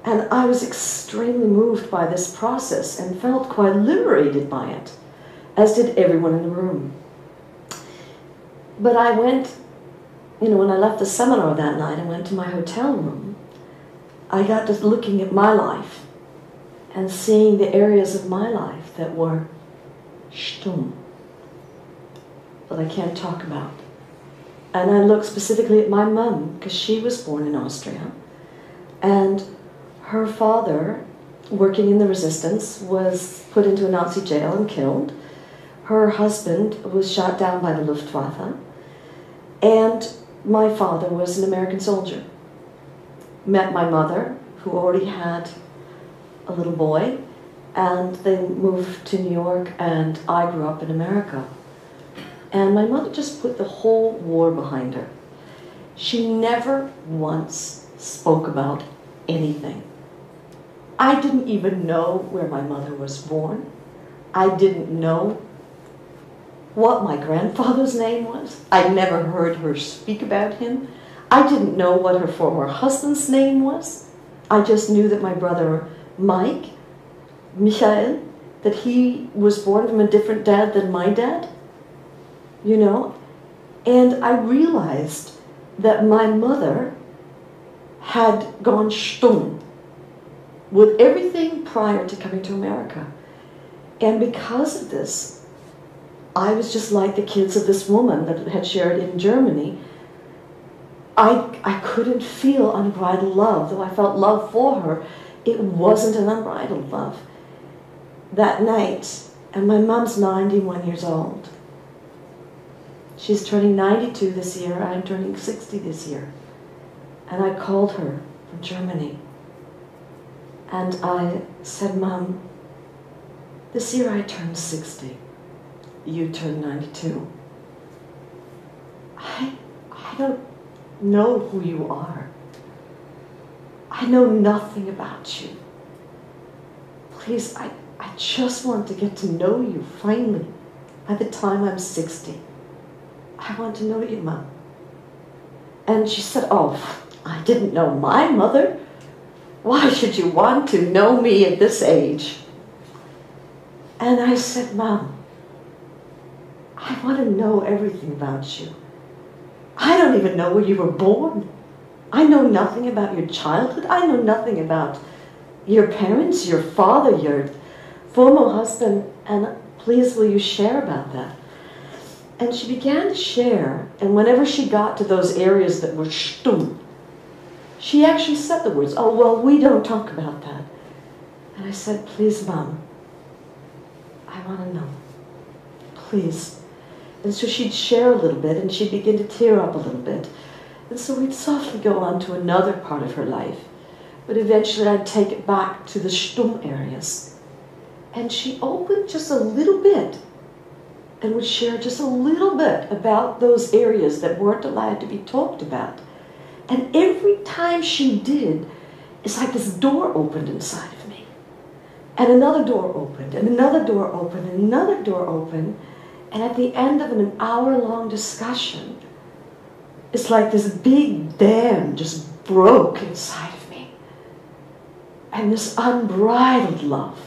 And I was extremely moved by this process and felt quite liberated by it, as did everyone in the room. But I went, when I left the seminar that night, I went to my hotel room. I got to looking at my life and seeing the areas of my life that were stumm, that I can't talk about. And I looked specifically at my mum, because she was born in Austria. And her father, working in the resistance, was put into a Nazi jail and killed. Her husband was shot down by the Luftwaffe. And my father was an American soldier. Met my mother, who already had a little boy, and they moved to New York, and I grew up in America. And my mother just put the whole war behind her. She never once spoke about anything. I didn't even know where my mother was born. I didn't know what my grandfather's name was. I never heard her speak about him. I didn't know what her former husband's name was. I just knew that my brother Mike, Michael, that he was born from a different dad than my dad. And I realized that my mother had gone stumm with everything prior to coming to America. And because of this, I was just like the kids of this woman that had shared in Germany. I couldn't feel unbridled love, though I felt love for her. It wasn't an unbridled love. That night, and my mom's 91 years old. She's turning 92 this year. I'm turning 60 this year. And I called her from Germany. And I said, Mom, this year I turned 60. You turned 92. I don't know who you are. I know nothing about you. Please, I just want to get to know you, finally, by the time I'm 60. I want to know you, Mom. And she said, oh, I didn't know my mother. Why should you want to know me at this age? And I said, Mom, I want to know everything about you. I don't even know where you were born. I know nothing about your childhood. I know nothing about your parents, your father, your former husband, and please will you share about that? And she began to share, and whenever she got to those areas that were stumm, she actually said the words, oh, well, we don't talk about that. And I said, please, Mom, I want to know. Please. And so she'd share a little bit, and she'd begin to tear up a little bit. And so we'd softly go on to another part of her life. But eventually I'd take it back to the stumm areas. And she opened just a little bit and would share just a little bit about those areas that weren't allowed to be talked about. And every time she did, it's like this door opened inside of me. And another door opened, and another door opened, and another door opened. And at the end of an hour-long discussion, it's like this big dam just broke inside of me. And this unbridled love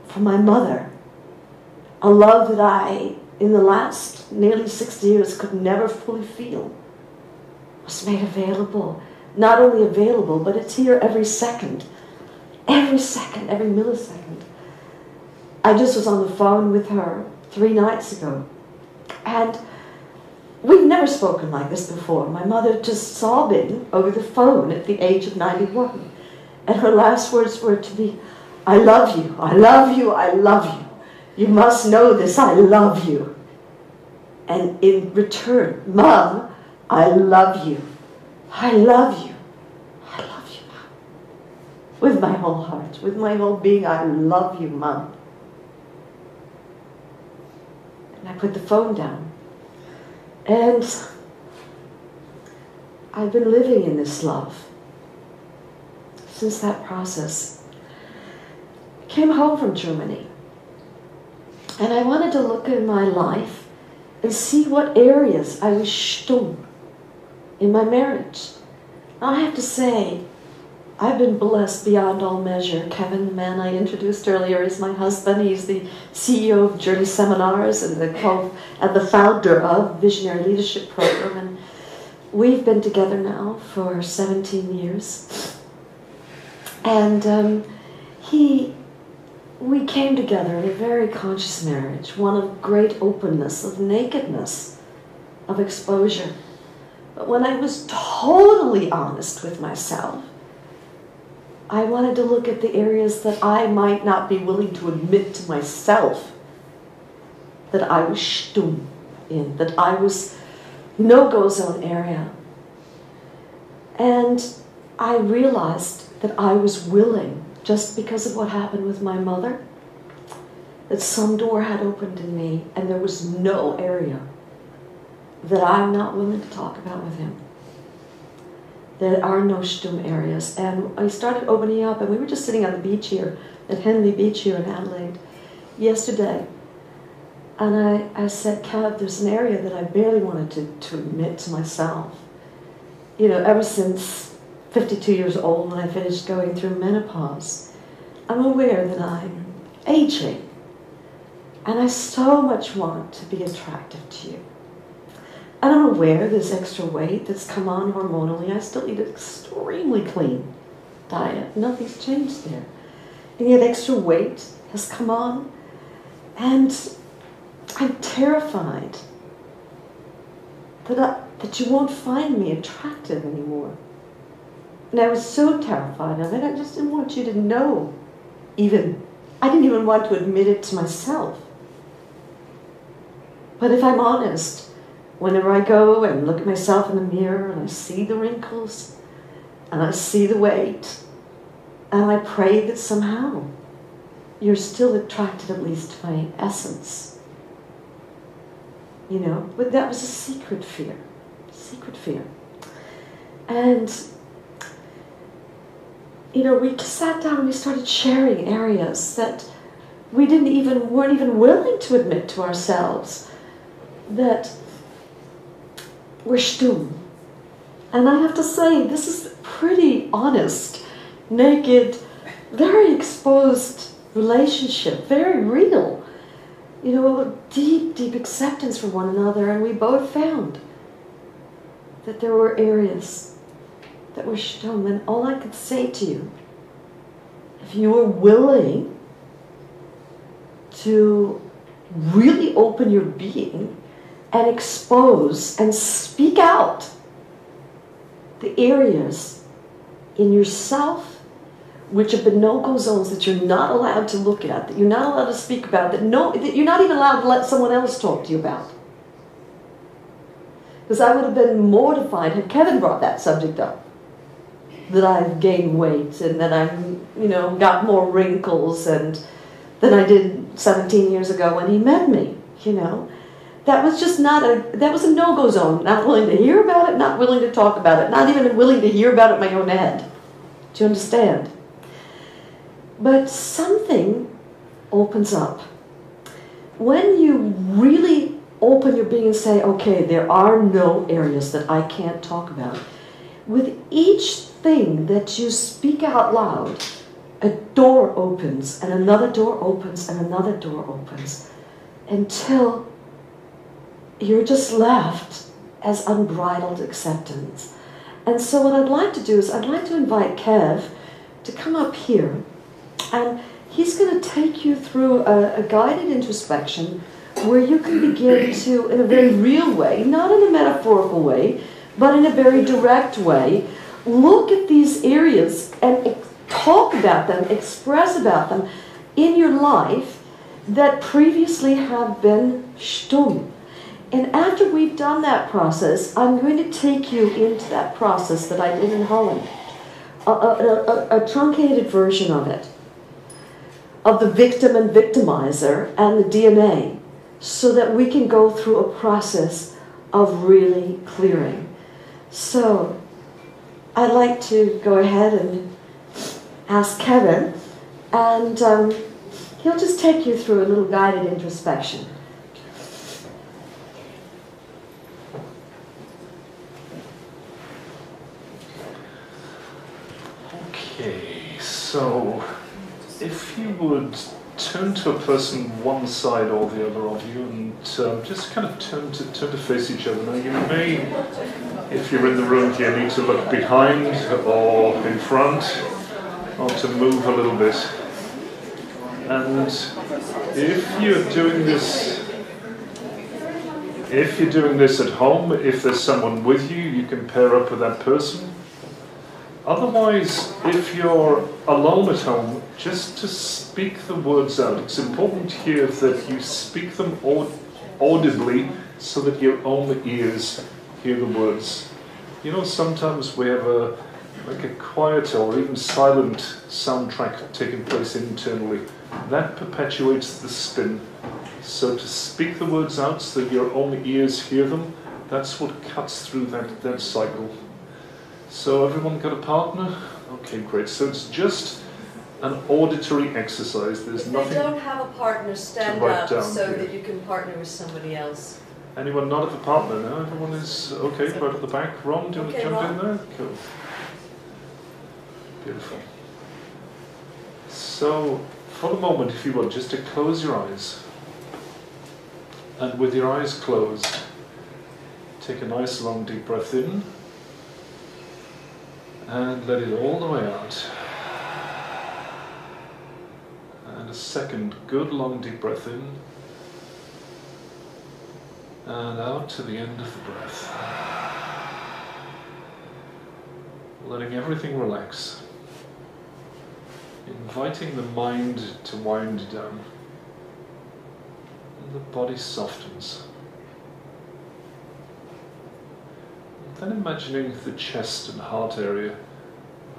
for my mother, a love that I, in the last nearly 60 years, could never fully feel, was made available. Not only available, but it's here every second, every millisecond. I just was on the phone with her 3 nights ago, and we've never spoken like this before. My mother just sobbing over the phone at the age of 91, and her last words were to me, I love you, I love you, I love you. You must know this, I love you. And in return, Mom, I love you. I love you. I love you, Mom. With my whole heart, with my whole being, I love you, Mom. And I put the phone down. And I've been living in this love since that process. I came home from Germany. And I wanted to look in my life and see what areas I was stumm in my marriage. Now I have to say, I've been blessed beyond all measure. Kevin, the man I introduced earlier, is my husband. He's the CEO of Journey Seminars and the founder of Visionary Leadership Program. And we've been together now for 17 years. And we came together in a very conscious marriage, one of great openness, of nakedness, of exposure. But when I was totally honest with myself, I wanted to look at the areas that I might not be willing to admit to myself that I was stumm in, that I was no-go zone area. And I realized that I was willing, just because of what happened with my mother, that some door had opened in me and there was no area that I'm not willing to talk about with him. There are no stumm areas. And I started opening up, and we were just sitting on the beach here, at Henley Beach here in Adelaide, yesterday. And I said, Kev, there's an area that I barely wanted to admit to myself. You know, ever since 52 years old, when I finished going through menopause, I'm aware that I'm aging. And I so much want to be attractive to you. And I'm aware there's extra weight that's come on hormonally. I still eat an extremely clean diet. Nothing's changed there. And yet extra weight has come on. And I'm terrified that you won't find me attractive anymore. And I was so terrified of it, I just didn't want you to know even. I didn't even want to admit it to myself. But if I'm honest, whenever I go and look at myself in the mirror and I see the wrinkles, and I see the weight, and I pray that somehow you're still attracted at least to my essence. You know, but that was a secret fear. Secret fear. And, you know, we sat down and we started sharing areas that we weren't even willing to admit to ourselves that we're stumm. And I have to say, this is pretty honest, naked, very exposed relationship, very real. You know, deep, deep acceptance for one another, and we both found that there were areas that were stumm. And all I could say to you, if you were willing to really open your being and expose and speak out the areas in yourself which have been no-go zones that you're not allowed to look at, that you're not allowed to speak about, that you're not even allowed to let someone else talk to you about. Because I would have been mortified had Kevin brought that subject up, that I've gained weight and that I'm, you know, got more wrinkles than I did 17 years ago when he met me, you know. That was just that was a no-go zone. Not willing to hear about it, not willing to talk about it, not even willing to hear about it in my own head. Do you understand? But something opens up. When you really open your being and say, okay, there are no areas that I can't talk about, with each thing that you speak out loud, a door opens, and another door opens, and another door opens, until you're just left as unbridled acceptance. And so what I'd like to do is I'd like to invite Kev to come up here, and he's going to take you through a guided introspection where you can begin to, in a very real way, not in a metaphorical way, but in a very direct way, look at these areas and talk about them, express about them in your life that previously have been stumm. And after we've done that process, I'm going to take you into that process that I did in Holland, a truncated version of it, of the victim and victimizer and the DNA, so that we can go through a process of really clearing. So I'd like to go ahead and ask Kevin, and he'll just take you through a little guided introspection. Okay, so if you would turn to a person one side or the other of you and just kind of turn to face each other. Now you may, if you're in the room here, need to look behind or in front or to move a little bit. And if you're doing this at home, if there's someone with you, you can pair up with that person. Otherwise, if you're alone at home, just to speak the words out. It's important here that you speak them audibly so that your own ears hear the words. You know, sometimes we have a quiet or even silent soundtrack taking place internally. That perpetuates the spin. So to speak the words out so that your own ears hear them, that's what cuts through that cycle. So everyone got a partner? Okay, great. So it's just an auditory exercise. There's If nothing. they don't have a partner, stand write up down so here. that you can partner with somebody else. Anyone not at the partner now? Everyone is okay, right at the back. Ron, do you want to jump in there? Cool. Beautiful. So, for the moment, if you will, just to close your eyes. And with your eyes closed, take a nice long deep breath in. And let it all the way out. And a second good long deep breath in. And out to the end of the breath. Letting everything relax. Inviting the mind to wind down. And the body softens. Then imagining the chest and heart area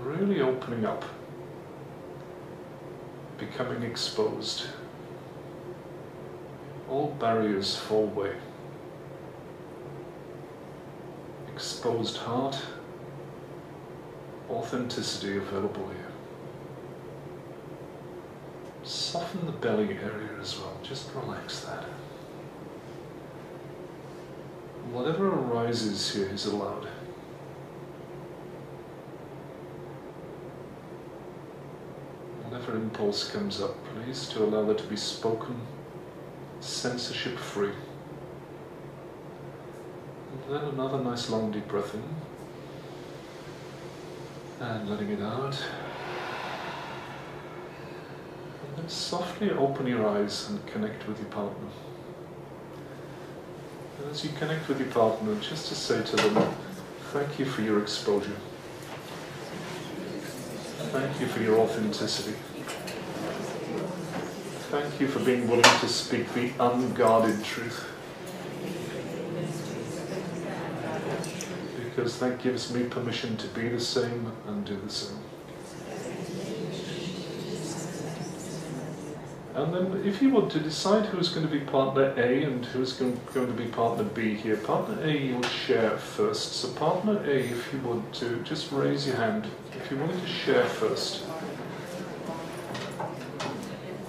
really opening up, becoming exposed. All barriers fall away. Exposed heart, authenticity available here. Soften the belly area as well, just relax that. Whatever arises here is allowed. Whatever impulse comes up, please, to allow that to be spoken, censorship free. And then another nice long deep breath in. And letting it out. And then softly open your eyes and connect with your partner. And as you connect with your partner, just to say to them, thank you for your exposure. Thank you for your authenticity. Thank you for being willing to speak the unguarded truth. Because that gives me permission to be the same and do the same. And then if you want to decide who's going to be partner A and who's going to be partner B here, partner A you'll share first. So partner A, if you want to, just raise your hand. If you wanted to share first.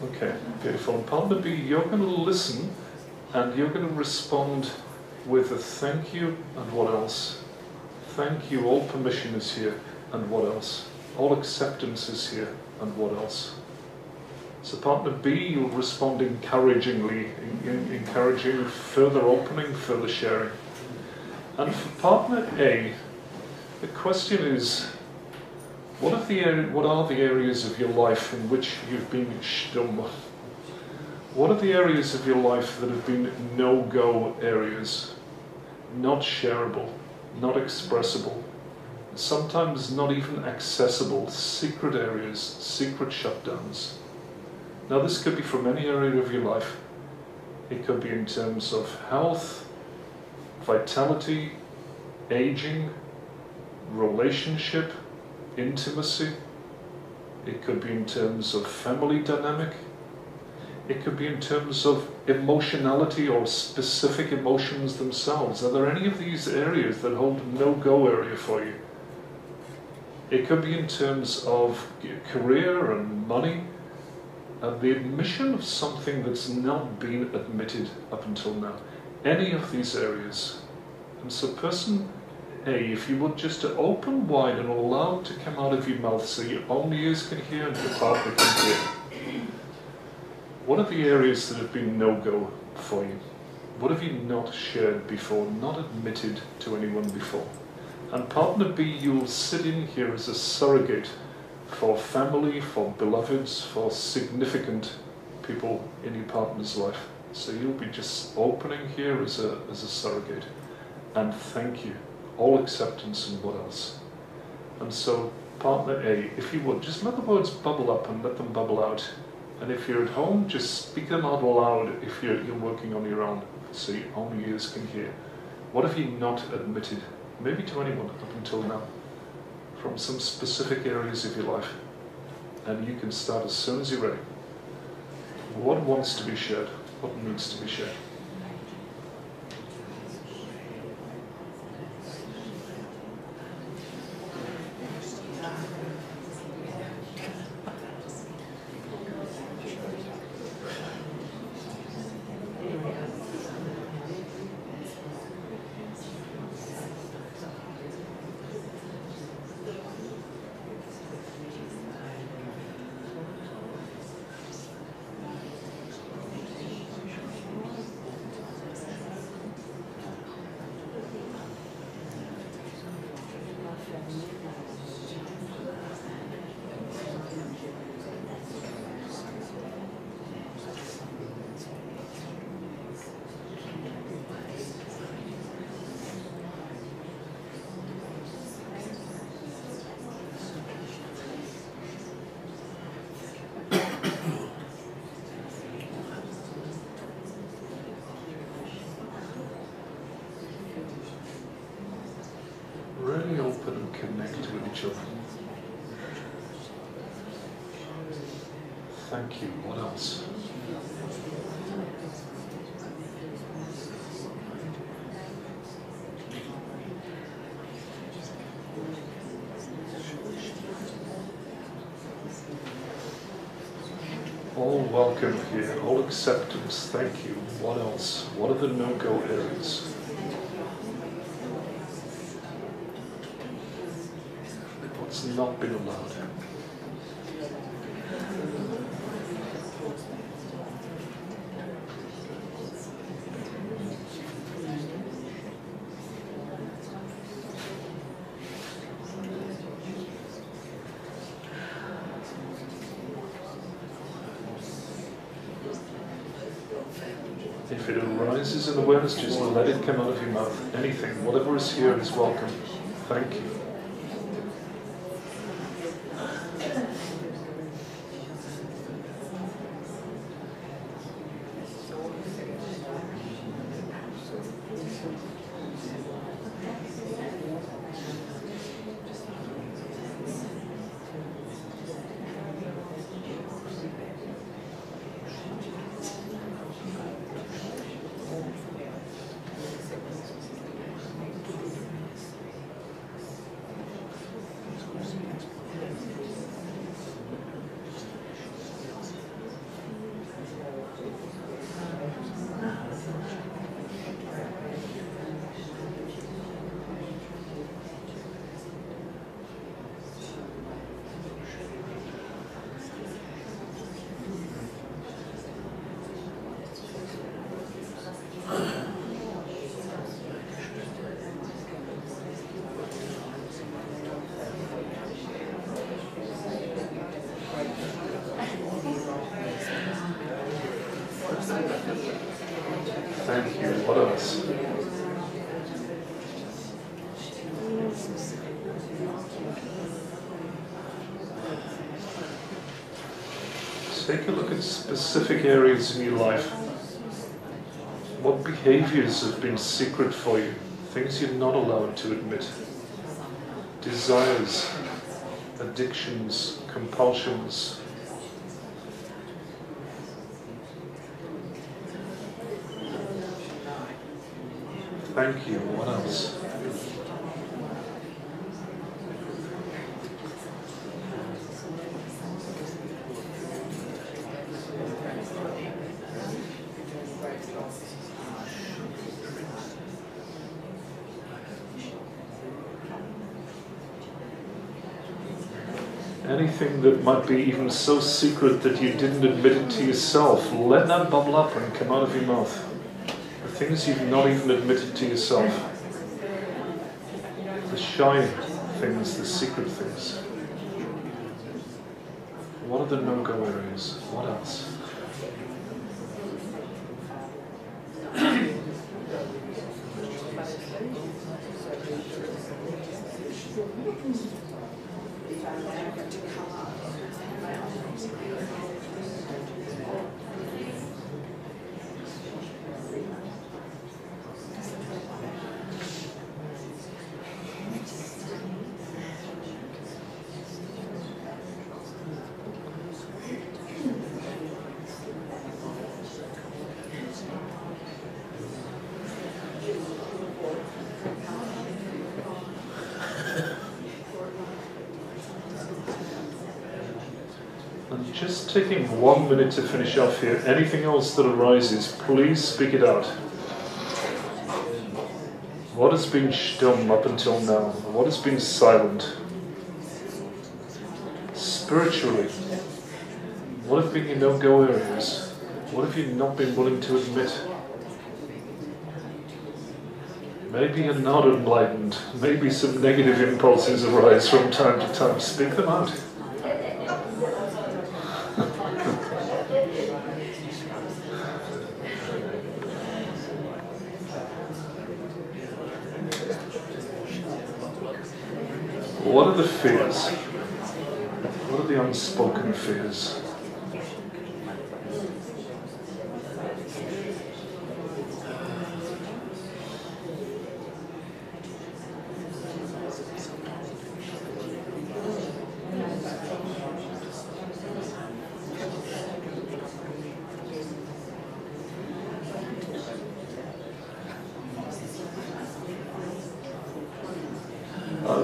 Okay, beautiful. And partner B, you're going to listen and you're going to respond with a thank you and what else? Thank you, all permission is here and what else? All acceptance is here and what else? So partner B, you'll respond encouragingly, encouraging further opening, further sharing. And for partner A, the question is, what are the areas of your life in which you've been stumm? What are the areas of your life that have been no-go areas? Not shareable, not expressible, sometimes not even accessible, secret areas, secret shutdowns. Now this could be from any area of your life. It could be in terms of health, vitality, aging, relationship, intimacy. It could be in terms of family dynamic. It could be in terms of emotionality or specific emotions themselves. Are there any of these areas that hold no-go area for you? It could be in terms of career and money. The admission of something that's not been admitted up until now. Any of these areas. And so person A, if you would just to open wide and allow it to come out of your mouth so your own ears can hear and your partner can hear. What are the areas that have been no-go for you? What have you not shared before, not admitted to anyone before? And partner B, you'll sit in here as a surrogate for family, for beloveds, for significant people in your partner's life. So you'll be just opening here as a surrogate. And thank you. All acceptance and what else? And so partner A, if you would, just let the words bubble up and let them bubble out. And if you're at home, just speak them out loud if you're working on your own, so your own ears can hear. What have you not admitted, maybe to anyone up until now, from some specific areas of your life? And you can start as soon as you're ready. What wants to be shared? What needs to be shared? Really open and connect with each other. Thank you. What else? All welcome here, all acceptance, thank you. What else? What are the no-go areas? What's not been allowed? If it arises in awareness, just let it come out of your mouth. Anything, whatever is here is welcome. Thank you. Thank you. What else? Take a look at specific areas in your life. What behaviors have been secret for you? Things you're not allowed to admit. Desires, addictions, compulsions. Thank you. What else? Anything that might be even so secret that you didn't admit it to yourself, let that bubble up and come out of your mouth. The things you've not even admitted to yourself. The shy things, the secret things. What are the no-go areas? What else? And just taking 1 minute to finish off here. Anything else that arises, please speak it out. What has been stum up until now? What has been silent? Spiritually, what have been your no-go areas? What have you not been willing to admit? Maybe you're not enlightened. Maybe some negative impulses arise from time to time. Speak them out. What are the fears? What are the unspoken fears?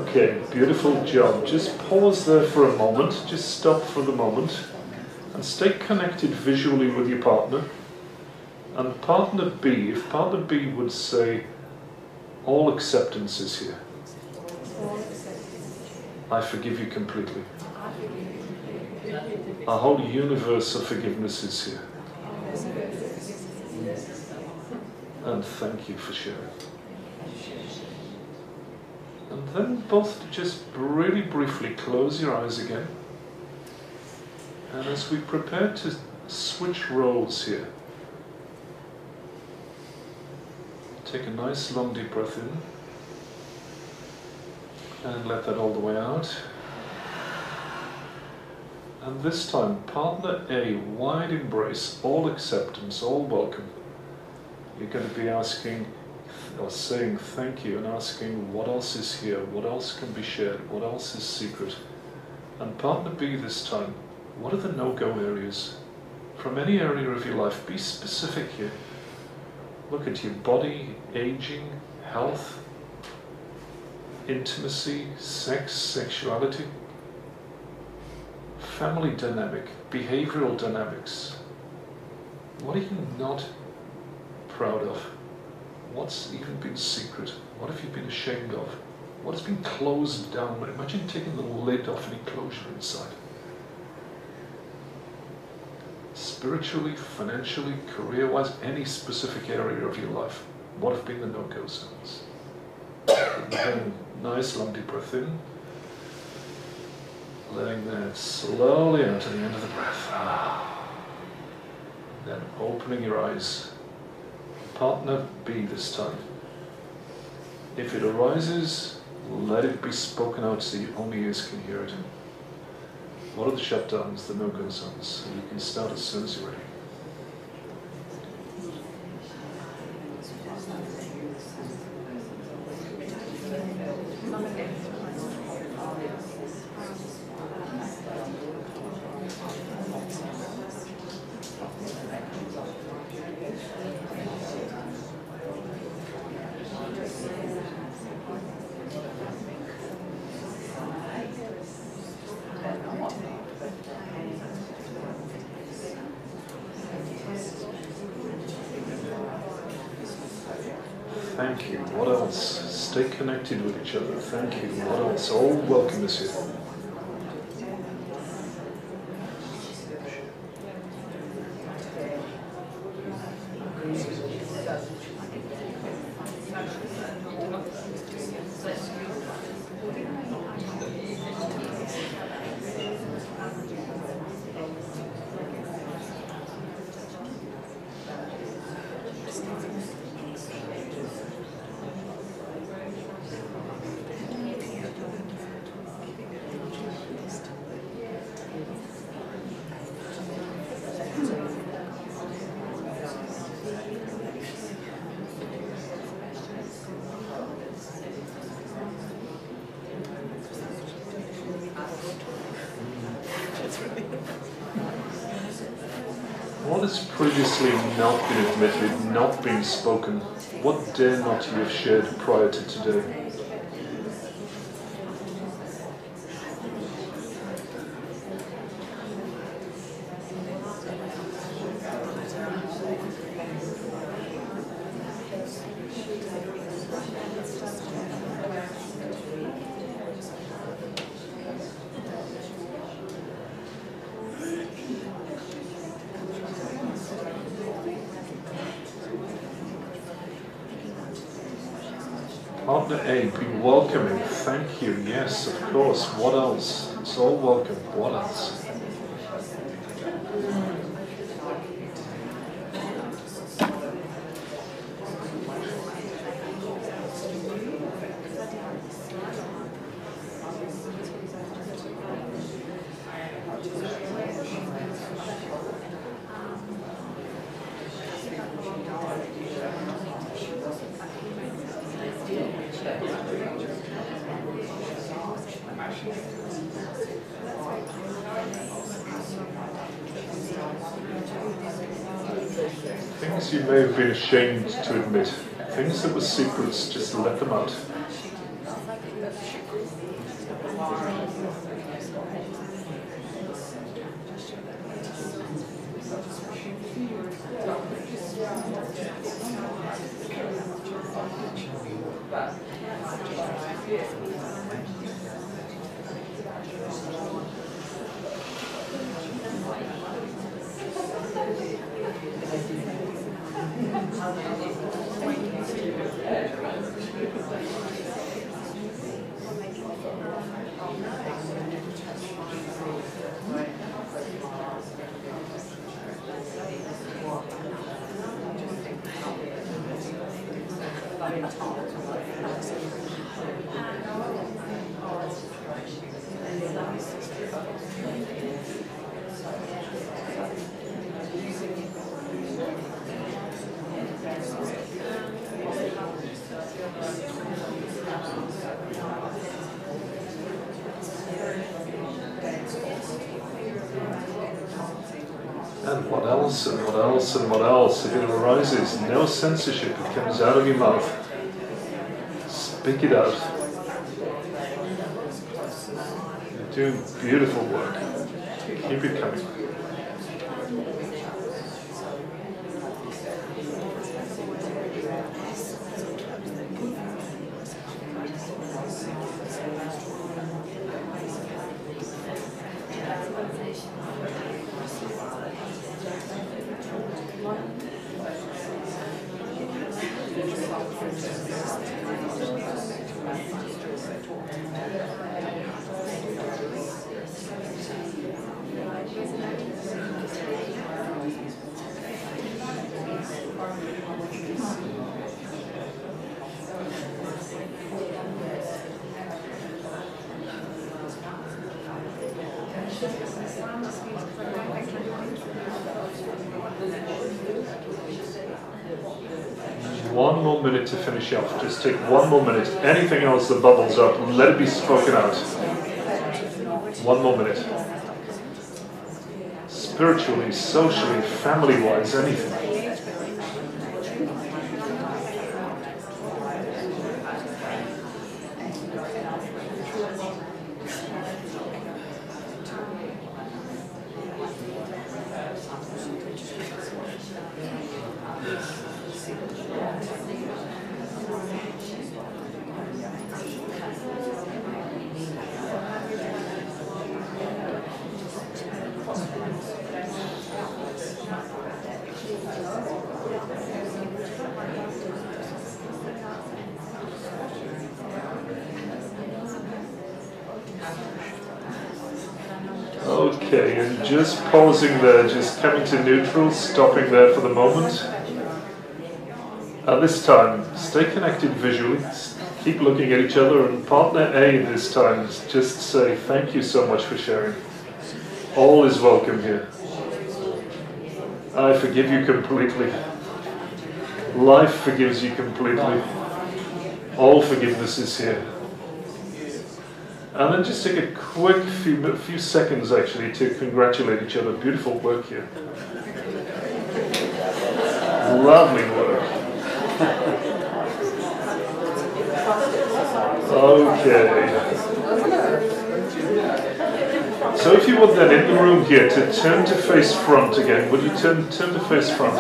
Okay, beautiful job. Just pause there for a moment. Just stop for the moment. And stay connected visually with your partner. And partner B, if partner B would say, all acceptance is here. I forgive you completely. A whole universe of forgiveness is here. And thank you for sharing. And then both just really briefly close your eyes again. And as we prepare to switch roles here, take a nice long deep breath in and let that all the way out. And this time, partner A, wide embrace, all acceptance, all welcome. You're going to be asking or saying thank you and asking what else is here, what else can be shared, what else is secret. And partner B this time, what are the no-go areas? From any area of your life, be specific here. Look at your body, aging, health, intimacy, sex, sexuality, family dynamic, behavioral dynamics. What are you not proud of? What's even been secret? What have you been ashamed of? What has been closed down? Imagine taking the lid off an enclosure inside. Spiritually, financially, career-wise, any specific area of your life, what have been the no-go zones? Again, nice long deep breath in. Letting that slowly out to the end of the breath. Then opening your eyes. Partner B this time. If it arises, let it be spoken out so your own ears can hear it. What are the shutdowns, the no-go zones? And you can start as soon as you're ready. Thank you. What else? Stay connected with each other. Thank you. What else? All welcome is here. What has previously not been admitted, not been spoken? What dare not you have shared prior to today? Partner A, be welcoming. Thank you. Yes, of course. What else? It's all welcome. What else? Things you may have been ashamed to admit, things that were secrets, just let them out. And what else, and what else, and what else? If it arises, no censorship, it comes out of your mouth. Speak it out. You're doing beautiful work. Keep it coming. One more minute to finish off. Just take one more minute. Anything else that bubbles up, let it be spoken out. One more minute. Spiritually, socially, family-wise, anything. Okay, and just pausing there, just coming to neutral, stopping there for the moment. This time, stay connected visually, keep looking at each other, and partner A this time, just say thank you so much for sharing. All is welcome here. I forgive you completely. Life forgives you completely. All forgiveness is here. And then just take a quick few seconds actually to congratulate each other. Beautiful work here. Lovely work. Okay. So if you would then in the room here to turn to face front again, would you turn to face front?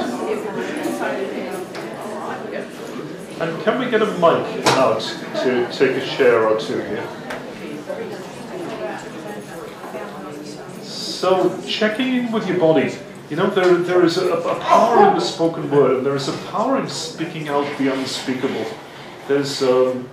And can we get a mic out to take a share or two here? So checking in with your body. You know, there is a power in the spoken word, and there is a power in speaking out the unspeakable. There's an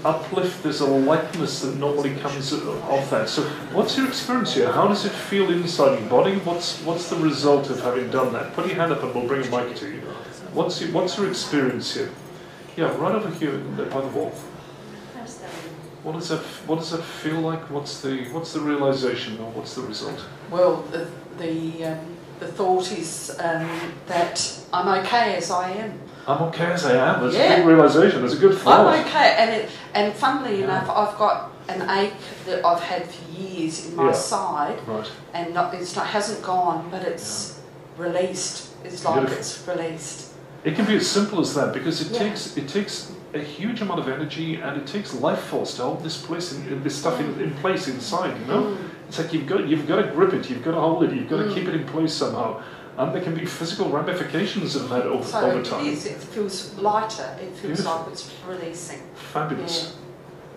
uplift, there's a lightness that normally comes off that. So what's your experience here? How does it feel inside your body? What's the result of having done that? Put your hand up and we'll bring a mic to you. What's your experience here? Yeah, right over here by the wall. What does that feel like? What's the realization, or what's the result? Well, the thought is that I'm okay as I am. I'm okay as I am. That's a good realization. That's a good thought. I'm okay, and funnily enough, I've got an ache that I've had for years in my side, right. And hasn't gone, but it's released. It's like Beautiful. It's released. It can be as simple as that, because it takes a huge amount of energy, and it takes life force to hold this place this stuff in place inside. You know, it's like you've got to grip it, you've got to hold it, you've got to keep it in place somehow. And there can be physical ramifications of that over time. So it feels lighter, it feels Beautiful. Like it's releasing. Fabulous.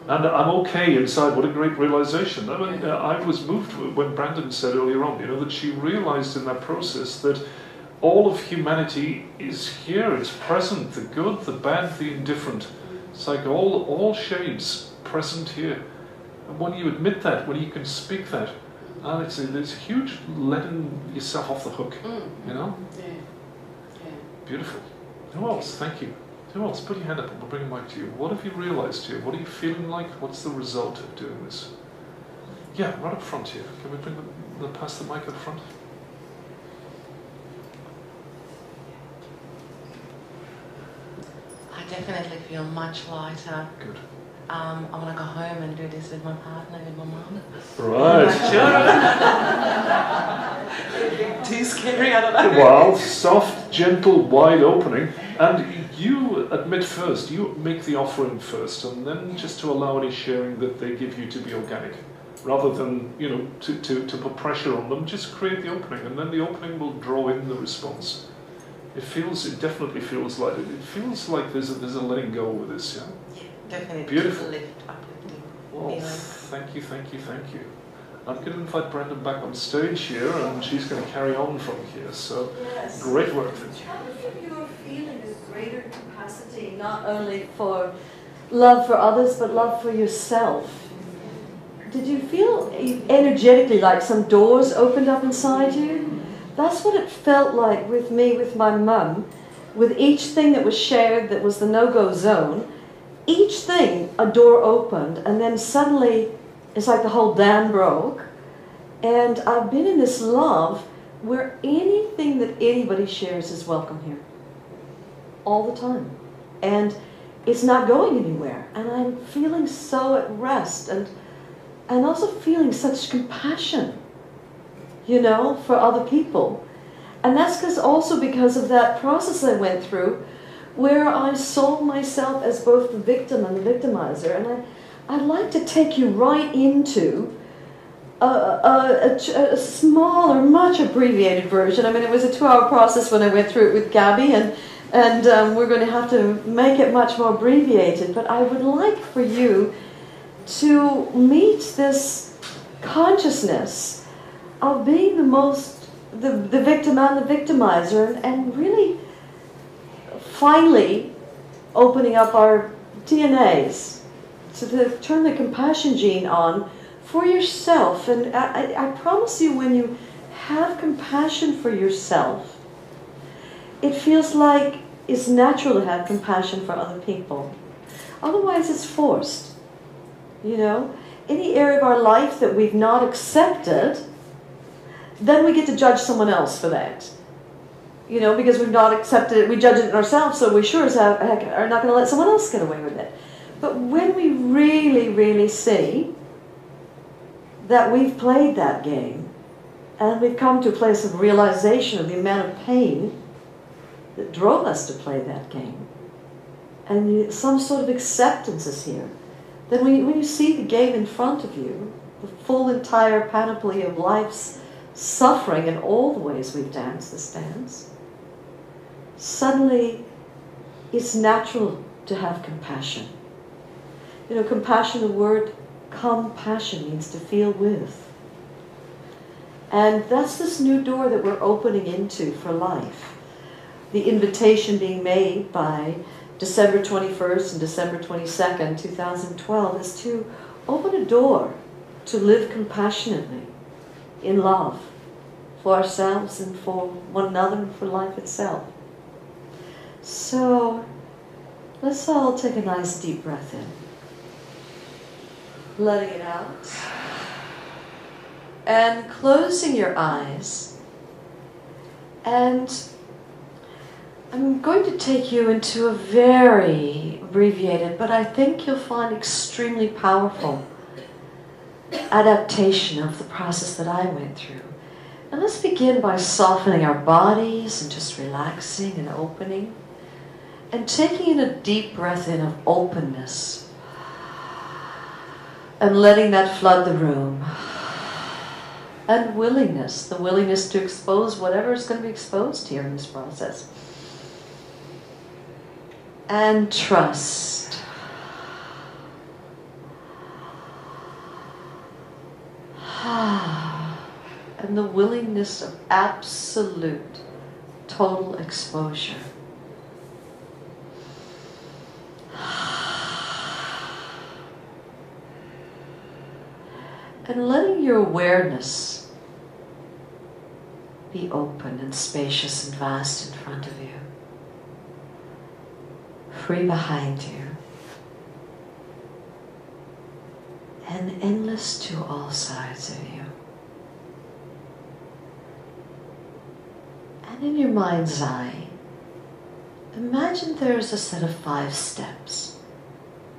Yeah. And I'm okay inside. What a great realization. I mean, I was moved when Brandon said earlier on, that she realized in that process that all of humanity is here, it's present, the good, the bad, the indifferent. It's like all shades present here. And when you admit that, when you can speak that, there's a huge letting yourself off the hook, you know? Yeah. Beautiful. Who else? Thank you. Who else? Put your hand up and we'll bring a mic to you. What have you realised here? What are you feeling like? What's the result of doing this? Yeah, right up front here. Can we bring pass the mic up front? I definitely feel much lighter. Good. I want to go home and do this with my partner, with my mum. Right. Too scary, I don't know. Well, soft, gentle, wide opening. And you admit first, you make the offering first, and then just to allow any sharing that they give you to be organic. Rather than, to put pressure on them, just create the opening, and then the opening will draw in the response. It definitely feels like there's a letting go with this, yeah? Yeah, definitely. Beautiful. Uplifting. Well, thank you. I'm going to invite Brenda back on stage here, and she's going to carry on from here. So, Yes. great work. How many of you are feeling a greater capacity, not only for love for others, but love for yourself? Did you feel energetically like some doors opened up inside you? That's what it felt like with me, with my mum. With each thing that was shared that was the no-go zone, each thing, a door opened, and then suddenly it's like the whole dam broke. And I've been in this love where anything that anybody shares is welcome here. All the time. And it's not going anywhere. And I'm feeling so at rest and also feeling such compassion, for other people. And that's because of that process I went through where I saw myself as both the victim and the victimizer. And I'd like to take you right into a smaller, much abbreviated version. I mean, it was a 2-hour process when I went through it with Gabby, and we're going to have to make it much more abbreviated. But I would like for you to meet this consciousness of being the victim and the victimizer, and really finally opening up our DNAs to turn the compassion gene on for yourself. And I promise you, when you have compassion for yourself, it feels like it's natural to have compassion for other people. Otherwise it's forced. Any area of our life that we've not accepted, then we get to judge someone else for that. Because we've not accepted it, we judge it in ourselves, so we sure as heck are not going to let someone else get away with it. But when we really, really see that we've played that game, and we've come to a place of realization of the amount of pain that drove us to play that game, and some sort of acceptance is here, then when you see the game in front of you, the full entire panoply of life's suffering in all the ways we've danced this dance, suddenly it's natural to have compassion. Compassion, the word compassion means to feel with. And that's this new door that we're opening into for life. The invitation being made by December 21st and December 22nd, 2012 is to open a door to live compassionately in love for ourselves and for one another and for life itself. So let's all take a nice deep breath in. Letting it out. And closing your eyes. And I'm going to take you into a very abbreviated, but I think you'll find extremely powerful adaptation of the process that I went through. And let's begin by softening our bodies and just relaxing and opening. And taking in a deep breath in of openness. And letting that flood the room. And willingness, the willingness to expose whatever is going to be exposed here in this process. And trust. And the willingness of absolute, total exposure. And letting your awareness be open and spacious and vast in front of you. free behind you, and endless to all sides of you. And in your mind's eye, imagine there's a set of 5 steps.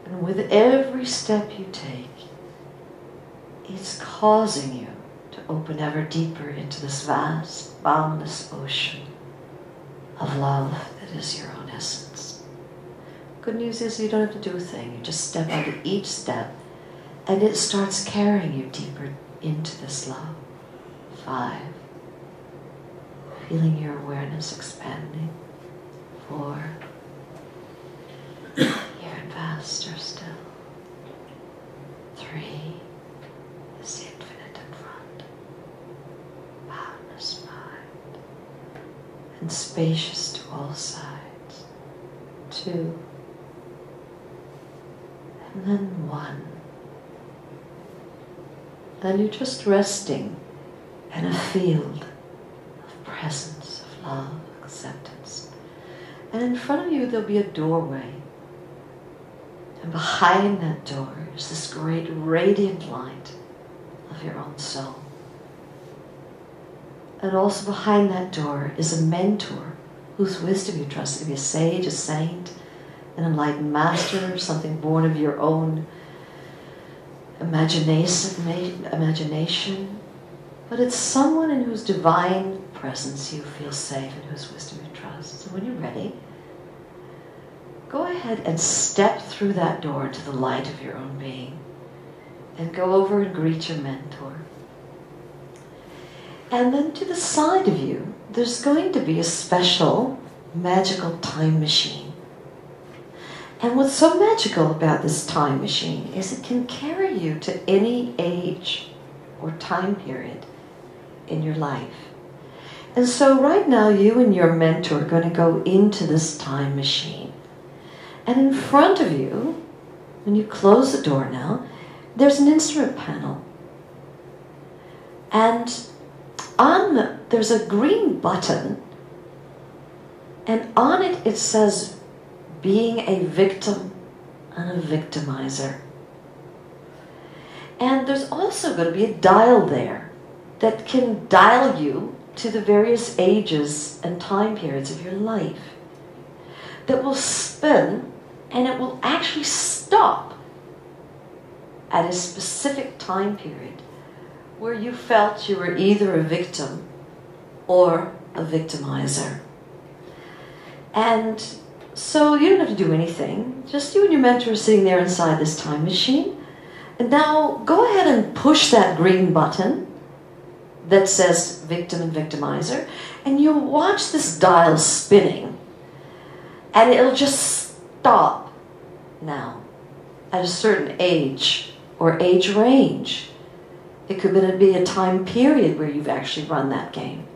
And with every step you take, it's causing you to open ever deeper into this vast, boundless ocean of love that is your own essence. Good news is you don't have to do a thing. You just step onto each step and it starts carrying you deeper into this love. 5. Feeling your awareness expanding. 4. Even vaster still. 3 is the infinite in front. Boundless mind. And spacious to all sides. 2. And then 1. Then you're just resting in a field of presence, of love, acceptance. And in front of you there'll be a doorway. And behind that door is this great radiant light of your own soul. And also behind that door is a mentor whose wisdom you trust. It could be a sage, a saint, an enlightened master, something born of your own imagination. But it's someone in whose divine presence you feel safe and whose wisdom you trust. So when you're ready, go ahead and step through that door into the light of your own being and go over and greet your mentor. And then to the side of you, there's going to be a special magical time machine. And what's so magical about this time machine is it can carry you to any age or time period in your life. And so right now you and your mentor are going to go into this time machine. And in front of you, when you close the door now, there's an instrument panel. And there's a green button, and on it it says being a victim and a victimizer. And there's also going to be a dial there that can dial you to the various ages and time periods of your life that will spin, and it will actually stop at a specific time period where you felt you were either a victim or a victimizer. And so you don't have to do anything. Just you and your mentor are sitting there inside this time machine. And now go ahead and push that green button that says victim and victimizer. And you'll watch this dial spinning. And it'll just stop now at a certain age or age range. It could be a time period where you've actually run that game.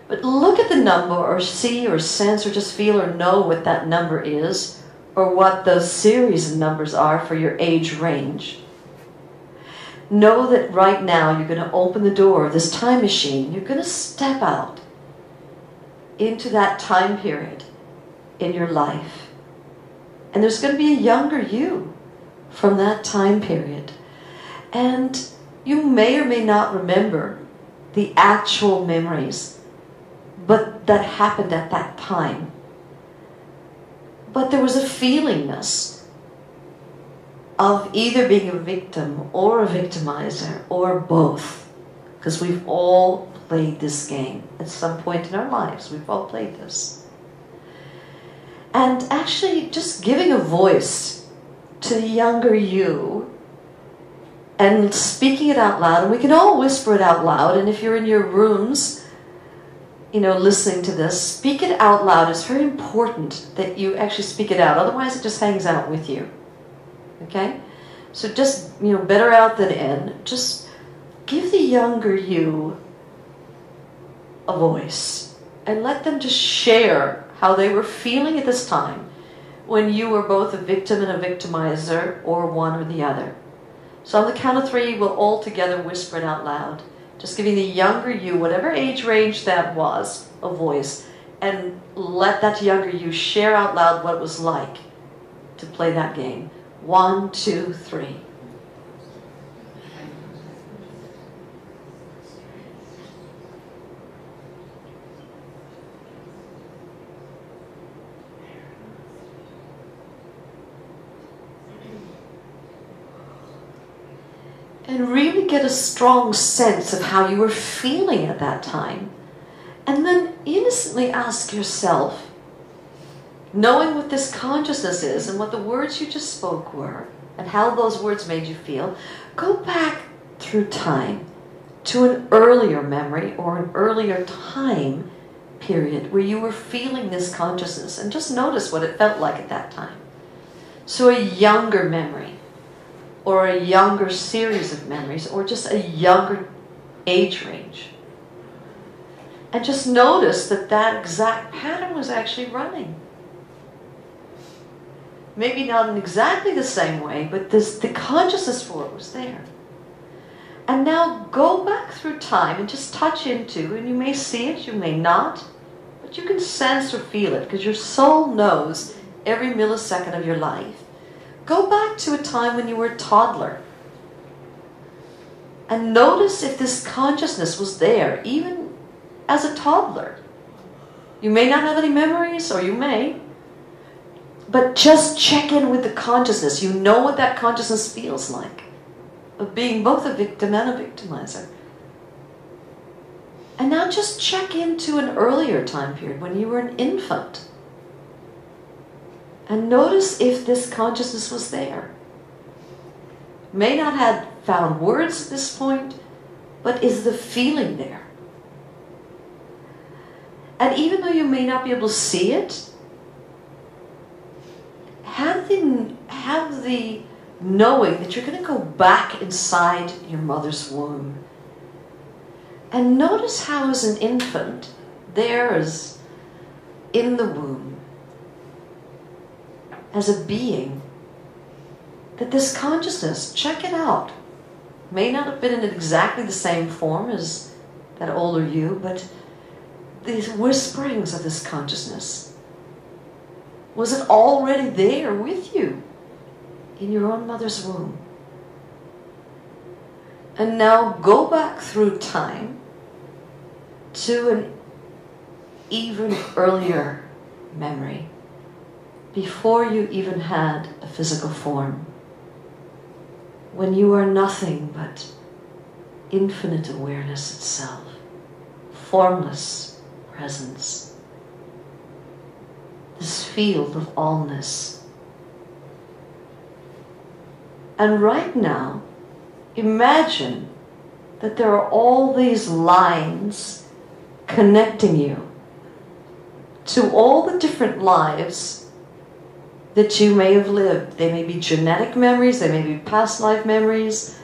But look at the number, or see or sense or just feel or know what that number is, or what those series of numbers are for your age range. Know that right now you're going to open the door of this time machine. You're going to step out into that time period in your life. And there's going to be a younger you from that time period. And you may or may not remember the actual memories but that happened at that time. But there was a feelingness of either being a victim or a victimizer or both. Because we've all played this game at some point in our lives. We've all played this. And actually just giving a voice to the younger you and speaking it out loud. And we can all whisper it out loud. And if you're in your rooms, listening to this, speak it out loud. It's very important that you actually speak it out. Otherwise, it just hangs out with you. Okay? So just, better out than in. Just give the younger you a voice. And let them just share how they were feeling at this time when you were both a victim and a victimizer, or one or the other. So on the count of 3, we'll all together whisper it out loud. Just giving the younger you, whatever age range that was, a voice. and let that younger you share out loud what it was like to play that game. 1, 2, 3. And really get a strong sense of how you were feeling at that time. And then innocently ask yourself, knowing what this consciousness is and what the words you just spoke were, and how those words made you feel, go back through time to an earlier memory or an earlier time period where you were feeling this consciousness, and just notice what it felt like at that time. So a younger memory, or a younger series of memories, or just a younger age range. And just notice that that exact pattern was actually running. Maybe not in exactly the same way, but the consciousness for it was there. And now go back through time and just touch into, and you may see it, you may not, but you can sense or feel it, because your soul knows every millisecond of your life. Go back to a time when you were a toddler and notice if this consciousness was there, even as a toddler. You may not have any memories, or you may, but just check in with the consciousness. You know what that consciousness feels like, of being both a victim and a victimizer. And now just check into an earlier time period when you were an infant. And notice if this consciousness was there. May not have found words at this point, but is the feeling there? And even though you may not be able to see it, have the knowing that you're going to go back inside your mother's womb. And notice how as an infant, there is in the womb, as a being, that this consciousness, check it out, may not have been in exactly the same form as that older you, but these whisperings of this consciousness, was it already there with you in your own mother's womb? And now go back through time to an even earlier memory, before you even had a physical form, when you are nothing but infinite awareness itself, formless presence, this field of allness. And right now, imagine that there are all these lines connecting you to all the different lives that you may have lived. They may be genetic memories, they may be past life memories,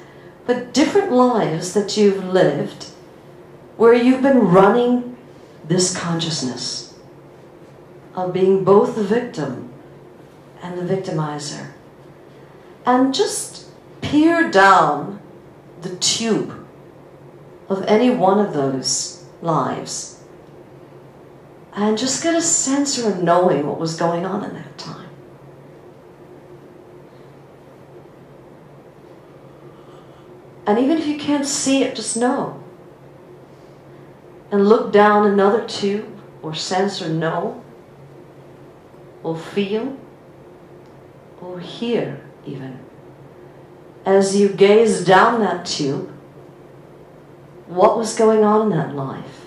but different lives that you've lived where you've been running this consciousness of being both the victim and the victimizer. And just peer down the tube of any one of those lives and just get a sense or a knowing what was going on in that time. And even if you can't see it, just know. And look down another tube, or sense or know, or feel, or hear even. As you gaze down that tube, what was going on in that life?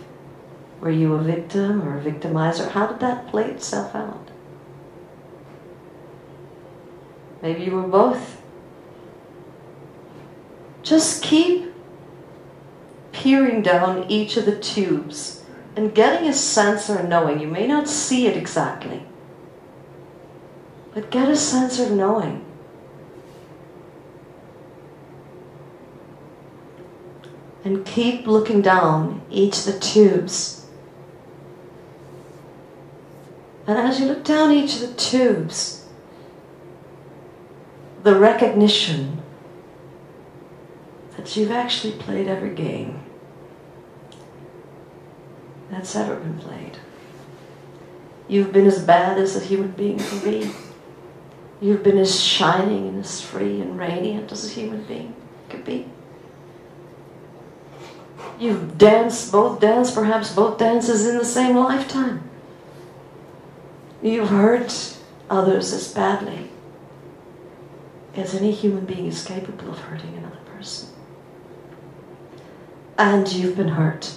Were you a victim or a victimizer? How did that play itself out? Maybe you were both. Just keep peering down each of the tubes and getting a sense or a knowing. You may not see it exactly, but get a sense or knowing. And keep looking down each of the tubes. And as you look down each of the tubes, the recognition that you've actually played every game that's ever been played. You've been as bad as a human being can be. You've been as shining and as free and radiant as a human being could be. You've danced perhaps both dances in the same lifetime. You've hurt others as badly as any human being is capable of hurting another person. And you've been hurt.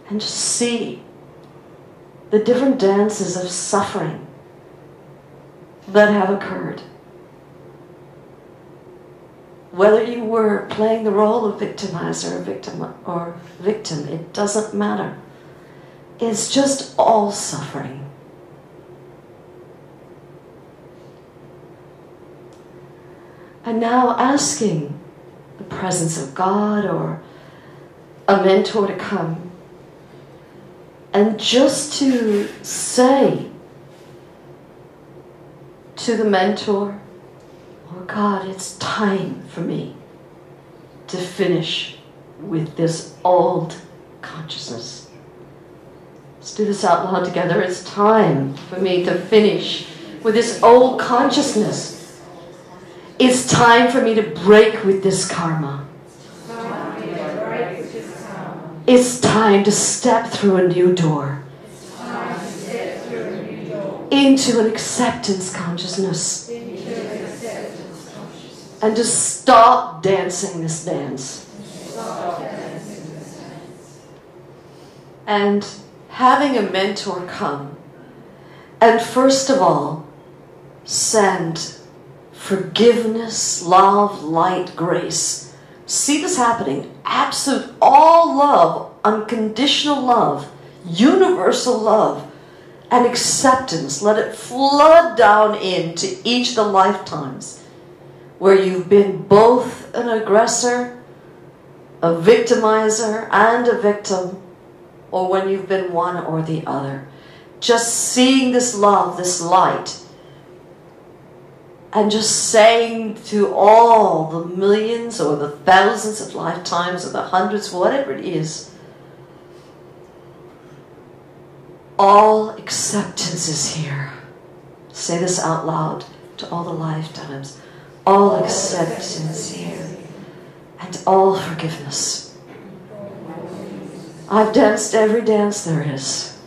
And just see the different dances of suffering that have occurred. Whether you were playing the role of victimizer or victim, it doesn't matter. It's just all suffering. And now asking the presence of God or a mentor to come and just to say to the mentor, oh God, it's time for me to finish with this old consciousness. Let's do this out loud together. It's time for me to finish with this old consciousness. It's time for me to break with this karma. It's time to step through a new door. Into an acceptance consciousness. And to stop dancing this dance. And having a mentor come and first of all send forgiveness, love, light, grace. See this happening. Absolute, all love, unconditional love, universal love, and acceptance. Let it flood down into each of the lifetimes where you've been both an aggressor, a victimizer, and a victim, or when you've been one or the other. Just seeing this love, this light, and just saying to all the millions or the thousands of lifetimes or the hundreds, whatever it is, all acceptance is here. Say this out loud to all the lifetimes. All acceptance here. And all forgiveness. I've danced every dance there is.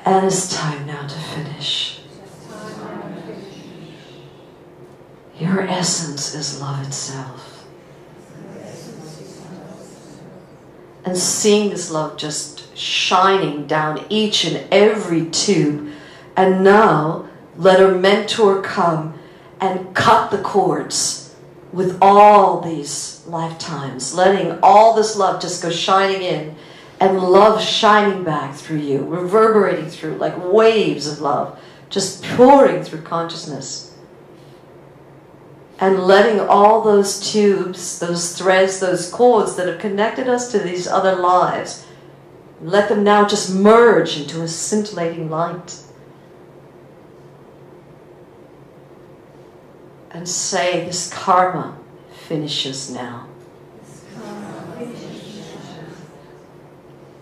And it's time now to finish. Your essence is love itself. And seeing this love just shining down each and every tube. And now let a mentor come and cut the cords with all these lifetimes. Letting all this love just go shining in. And love shining back through you, reverberating through like waves of love, just pouring through consciousness. And letting all those tubes, those threads, those cords that have connected us to these other lives, let them now just merge into a scintillating light. And say, this karma finishes now.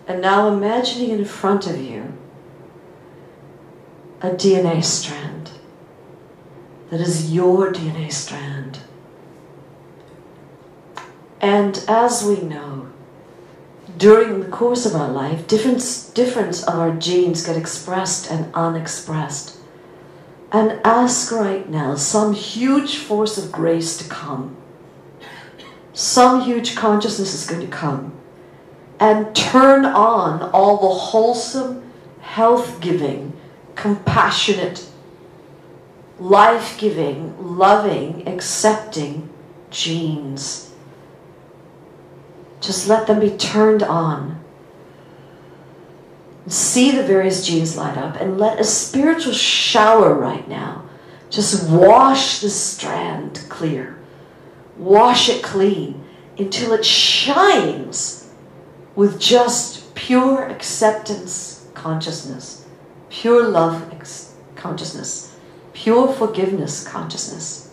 And now imagining in front of you a DNA strand that is your DNA strand. And as we know, during the course of our life, different of our genes get expressed and unexpressed. And ask right now some huge force of grace to come. Some huge consciousness is going to come. And turn on all the wholesome, health-giving, compassionate, life-giving, loving, accepting genes. Just let them be turned on. See the various genes light up and let a spiritual shower right now just wash the strand clear. Wash it clean until it shines with just pure acceptance consciousness, pure love consciousness, pure forgiveness consciousness.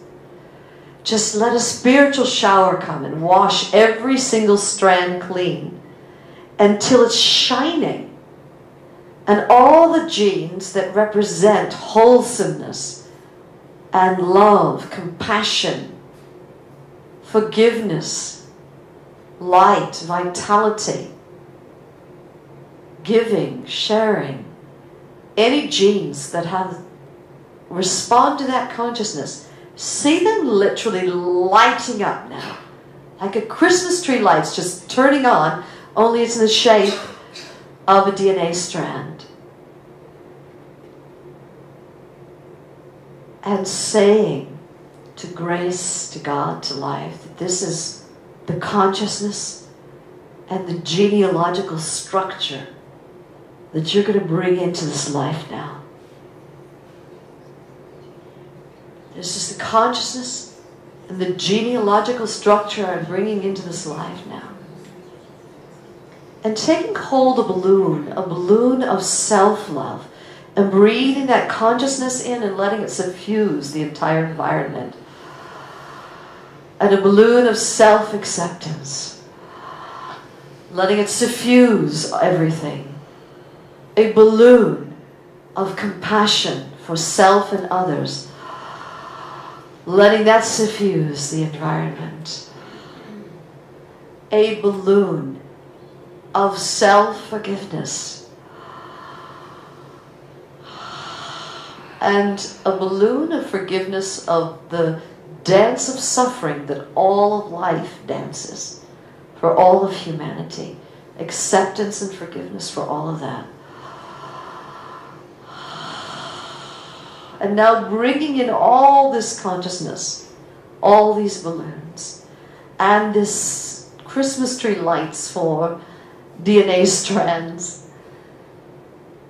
just let a spiritual shower come and wash every single strand clean until it's shining. And all the genes that represent wholesomeness and love, compassion, forgiveness, light, vitality, giving, sharing, any genes that have respond to that consciousness, see them literally lighting up now. Like a Christmas tree lights just turning on, only it's in the shape of a DNA strand. And saying to grace, to God, to life, that this is the consciousness and the genealogical structure that you're going to bring into this life now. This is the consciousness and the genealogical structure I'm bringing into this life now. And taking hold of a balloon of self-love, and breathing that consciousness in and letting it suffuse the entire environment. And a balloon of self-acceptance, letting it suffuse everything. A balloon of compassion for self and others, letting that suffuse the environment. A balloon of self-forgiveness, and a balloon of forgiveness of the dance of suffering that all of life dances for all of humanity. Acceptance and forgiveness for all of that. And now bringing in all this consciousness, all these balloons, and this Christmas tree lights for DNA strands,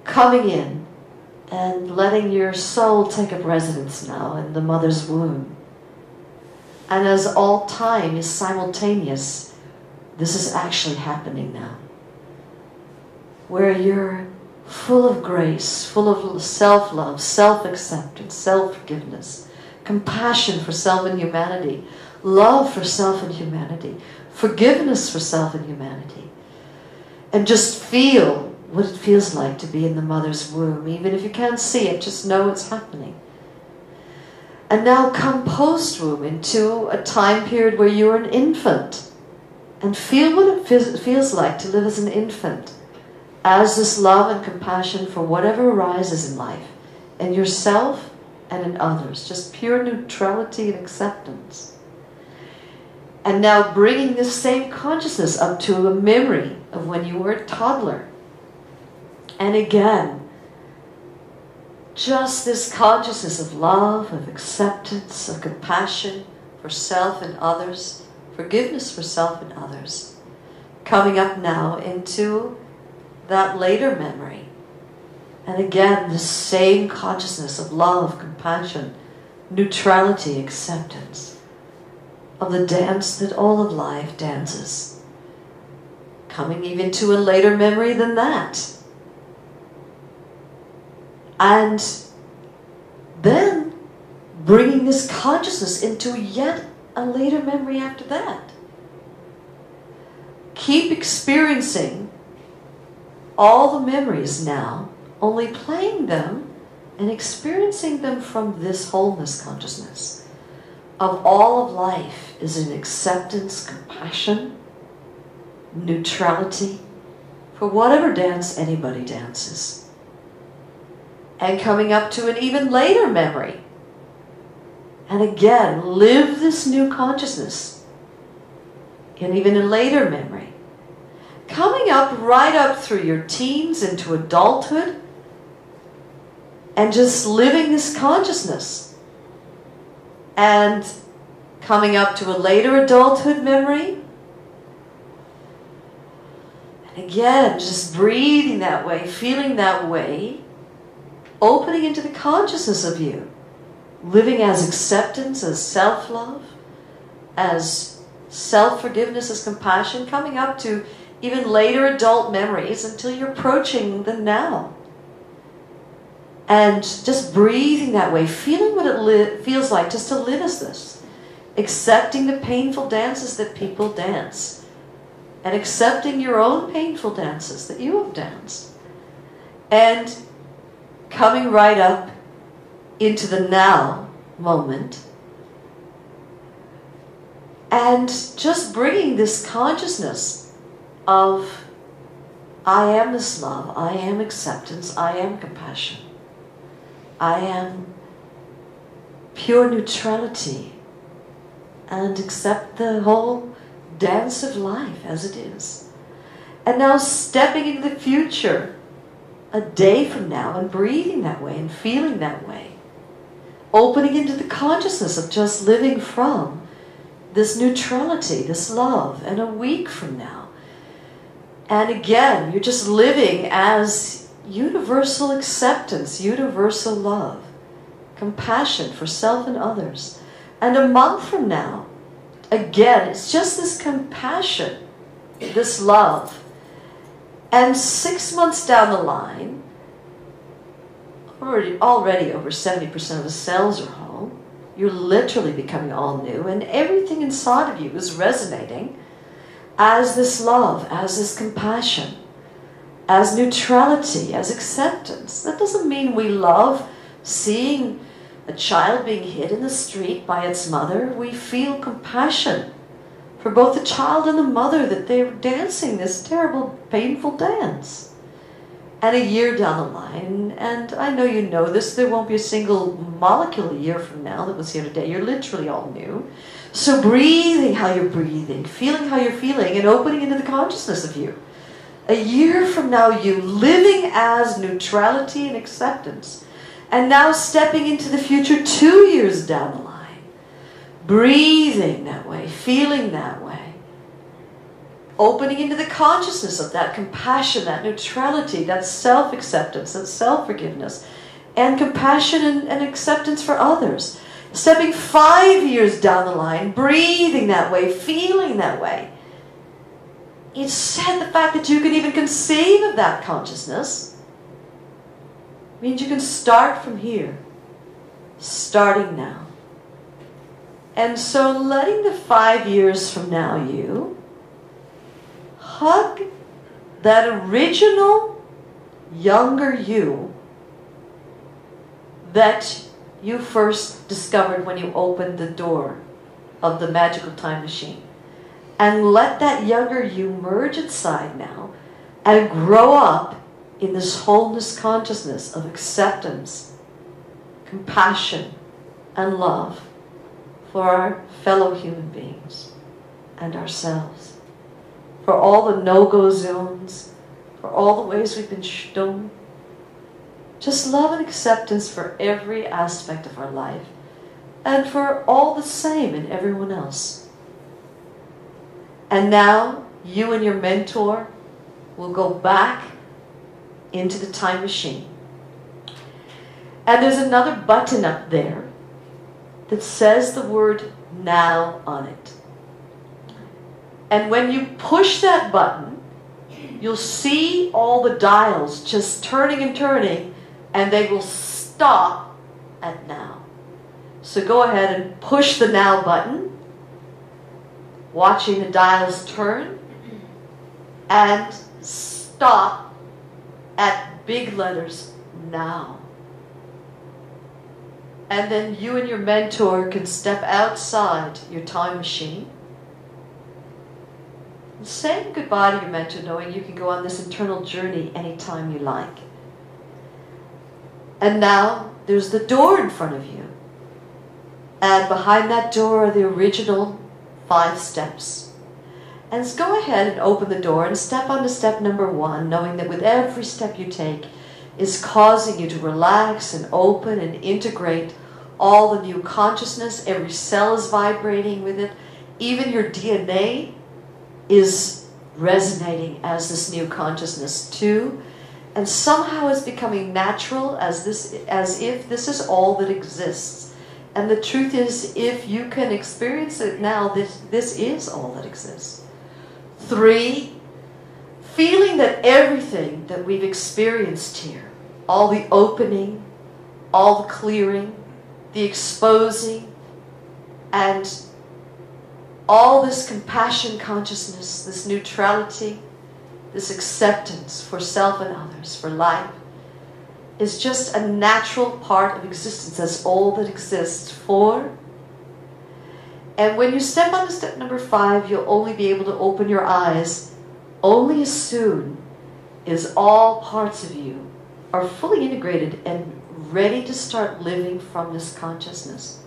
coming in and letting your soul take up residence now in the mother's womb. And as all time is simultaneous, this is actually happening now. Where you're full of grace, full of self-love, self-acceptance, self-forgiveness, compassion for self and humanity, love for self and humanity, forgiveness for self and humanity. And just feel what it feels like to be in the mother's womb. Even if you can't see it, just know it's happening. And now come post-womb into a time period where you're an infant. And feel what it feels like to live as an infant. As this love and compassion for whatever arises in life. In yourself and in others. Just pure neutrality and acceptance. And now bringing this same consciousness up to a memory of when you were a toddler. And again, just this consciousness of love, of acceptance, of compassion for self and others, forgiveness for self and others, coming up now into that later memory. And again, the same consciousness of love, compassion, neutrality, acceptance, of the dance that all of life dances. Coming even to a later memory than that. And then bringing this consciousness into yet a later memory after that. Keep experiencing all the memories now, only playing them and experiencing them from this wholeness consciousness of all of life is in acceptance, compassion, neutrality for whatever dance anybody dances. And coming up to an even later memory. And again, live this new consciousness. And even a later memory. Coming up right up through your teens into adulthood. And just living this consciousness. And coming up to a later adulthood memory. And again, just breathing that way, feeling that way. Opening into the consciousness of you. Living as acceptance, as self-love, as self-forgiveness, as compassion. Coming up to even later adult memories until you're approaching the now. And just breathing that way. Feeling what it feels like just to live as this. accepting the painful dances that people dance, and accepting your own painful dances that you have danced, and coming right up into the now moment, and just bringing this consciousness of I am this love, I am acceptance, I am compassion, I am pure neutrality, and accept the whole dance of life as it is. And now stepping into the future, a day from now, and breathing that way and feeling that way, opening into the consciousness of just living from this neutrality, this love, and a week from now. And again, you're just living as universal acceptance, universal love, compassion for self and others. And a month from now, again, it's just this compassion, this love. And 6 months down the line, already over 70% of the cells are whole. You're literally becoming all new, and everything inside of you is resonating as this love, as this compassion, as neutrality, as acceptance. That doesn't mean we love seeing a child being hit in the street by its mother. We feel compassion for both the child and the mother that they're dancing this terrible, painful dance. And a year down the line, and I know you know this, there won't be a single molecule a year from now that was here today. You're literally all new. So breathing how you're breathing, feeling how you're feeling, and opening into the consciousness of you. A year from now, you living as neutrality and acceptance. And now stepping into the future 2 years down the line. Breathing that way, feeling that way. Opening into the consciousness of that compassion, that neutrality, that self-acceptance, that self-forgiveness, and compassion and acceptance for others. Stepping 5 years down the line, breathing that way, feeling that way. It's said the fact that you can even conceive of that consciousness means you can start from here, starting now. And so letting the 5 years from now you hug that original younger you that you first discovered when you opened the door of the magical time machine. And let that younger you merge inside now and grow up in this wholeness consciousness of acceptance, compassion, and love for our fellow human beings and ourselves. For all the no-go zones, for all the ways we've been stung. Just love and acceptance for every aspect of our life, and for all the same in everyone else. And now, you and your mentor will go back into the time machine. And there's another button up there that says the word now on it. And when you push that button, you'll see all the dials just turning and turning, and they will stop at now. So go ahead and push the now button, watching the dials turn, and stop at big letters now. And then you and your mentor can step outside your time machine, saying goodbye to your mentor, knowing you can go on this internal journey anytime you like. And now there's the door in front of you. And behind that door are the original 5 steps. And so go ahead and open the door and step onto step number 1, knowing that with every step you take is causing you to relax and open and integrate all the new consciousness. Every cell is vibrating with it. Even your DNA is resonating as this new consciousness too, and somehow it's becoming natural as if this is all that exists. And the truth is, if you can experience it now, this is all that exists. 3, feeling that everything that we've experienced here, all the opening, all the clearing, the exposing, and all this compassion consciousness, this neutrality, this acceptance for self and others, for life, is just a natural part of existence. That's all that exists for. And when you step on to step number 5, you'll only be able to open your eyes only as soon as all parts of you are fully integrated and ready to start living from this consciousness.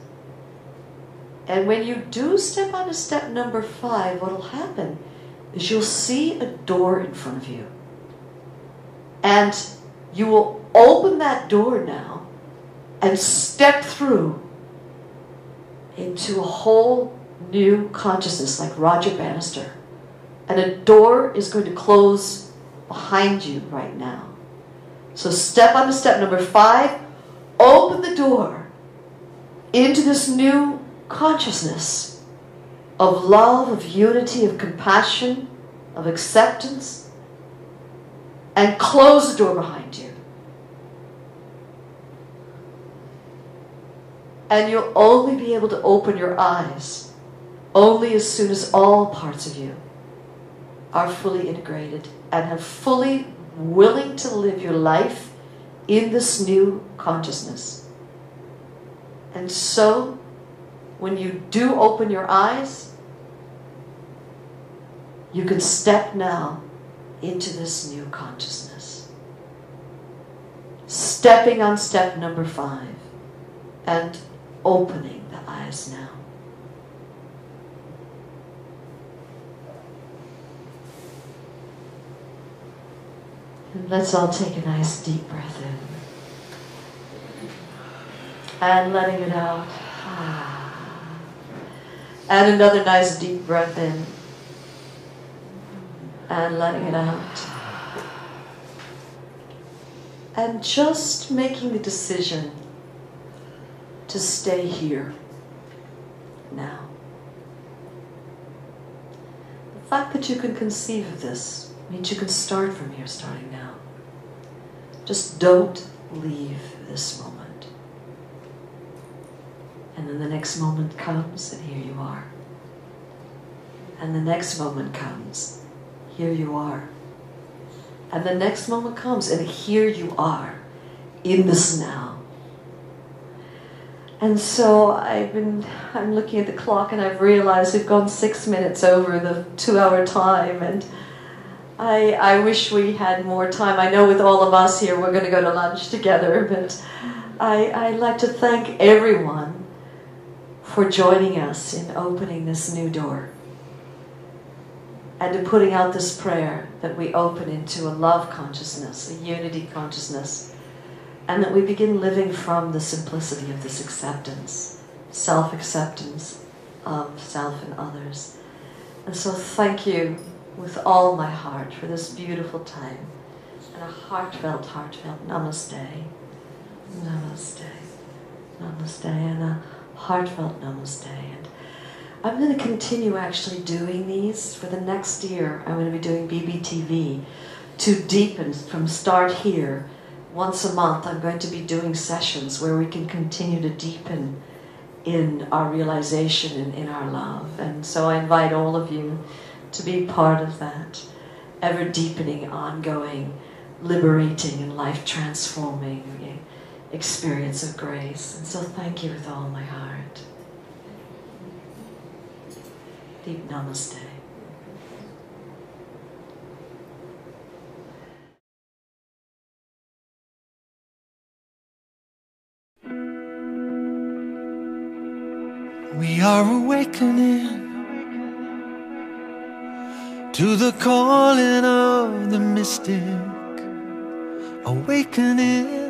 And when you do step on to step number 5, what will happen is you'll see a door in front of you. And you will open that door now and step through into a whole new consciousness like Roger Bannister. And a door is going to close behind you right now. So step on to step number 5, open the door into this new consciousness of love, of unity, of compassion, of acceptance, and close the door behind you. And you'll only be able to open your eyes only as soon as all parts of you are fully integrated and have fully willing to live your life in this new consciousness. And so, when you do open your eyes, you can step now into this new consciousness. Stepping on step number 5 and opening the eyes now. And let's all take a nice deep breath in. And letting it out. And another nice deep breath in. And letting it out. And just making the decision to stay here now. The fact that you can conceive of this means you can start from here, starting now. Just don't leave this moment. And then the next moment comes, and here you are. And the next moment comes, here you are. And the next moment comes, and here you are, in this now. And so I'm looking at the clock, and I've realized we've gone 6 minutes over the 2-hour time, and I wish we had more time. I know with all of us here, we're going to go to lunch together, but I'd like to thank everyone for joining us in opening this new door and to putting out this prayer that we open into a love consciousness, a unity consciousness, and that we begin living from the simplicity of this acceptance, self-acceptance of self and others. And so thank you with all my heart for this beautiful time. And a heartfelt namaste. Namaste. Namaste. And a heartfelt namaste. And I'm going to continue actually doing these for the next year. I'm going to be doing BBTV to deepen from start here. Once a month I'm going to be doing sessions where we can continue to deepen in our realization and in our love. And so I invite all of you to be part of that ever deepening, ongoing, liberating and life transforming experience of grace. And so thank you with all my heart. Deep namaste. We are awakening to the calling of the mystic, awakening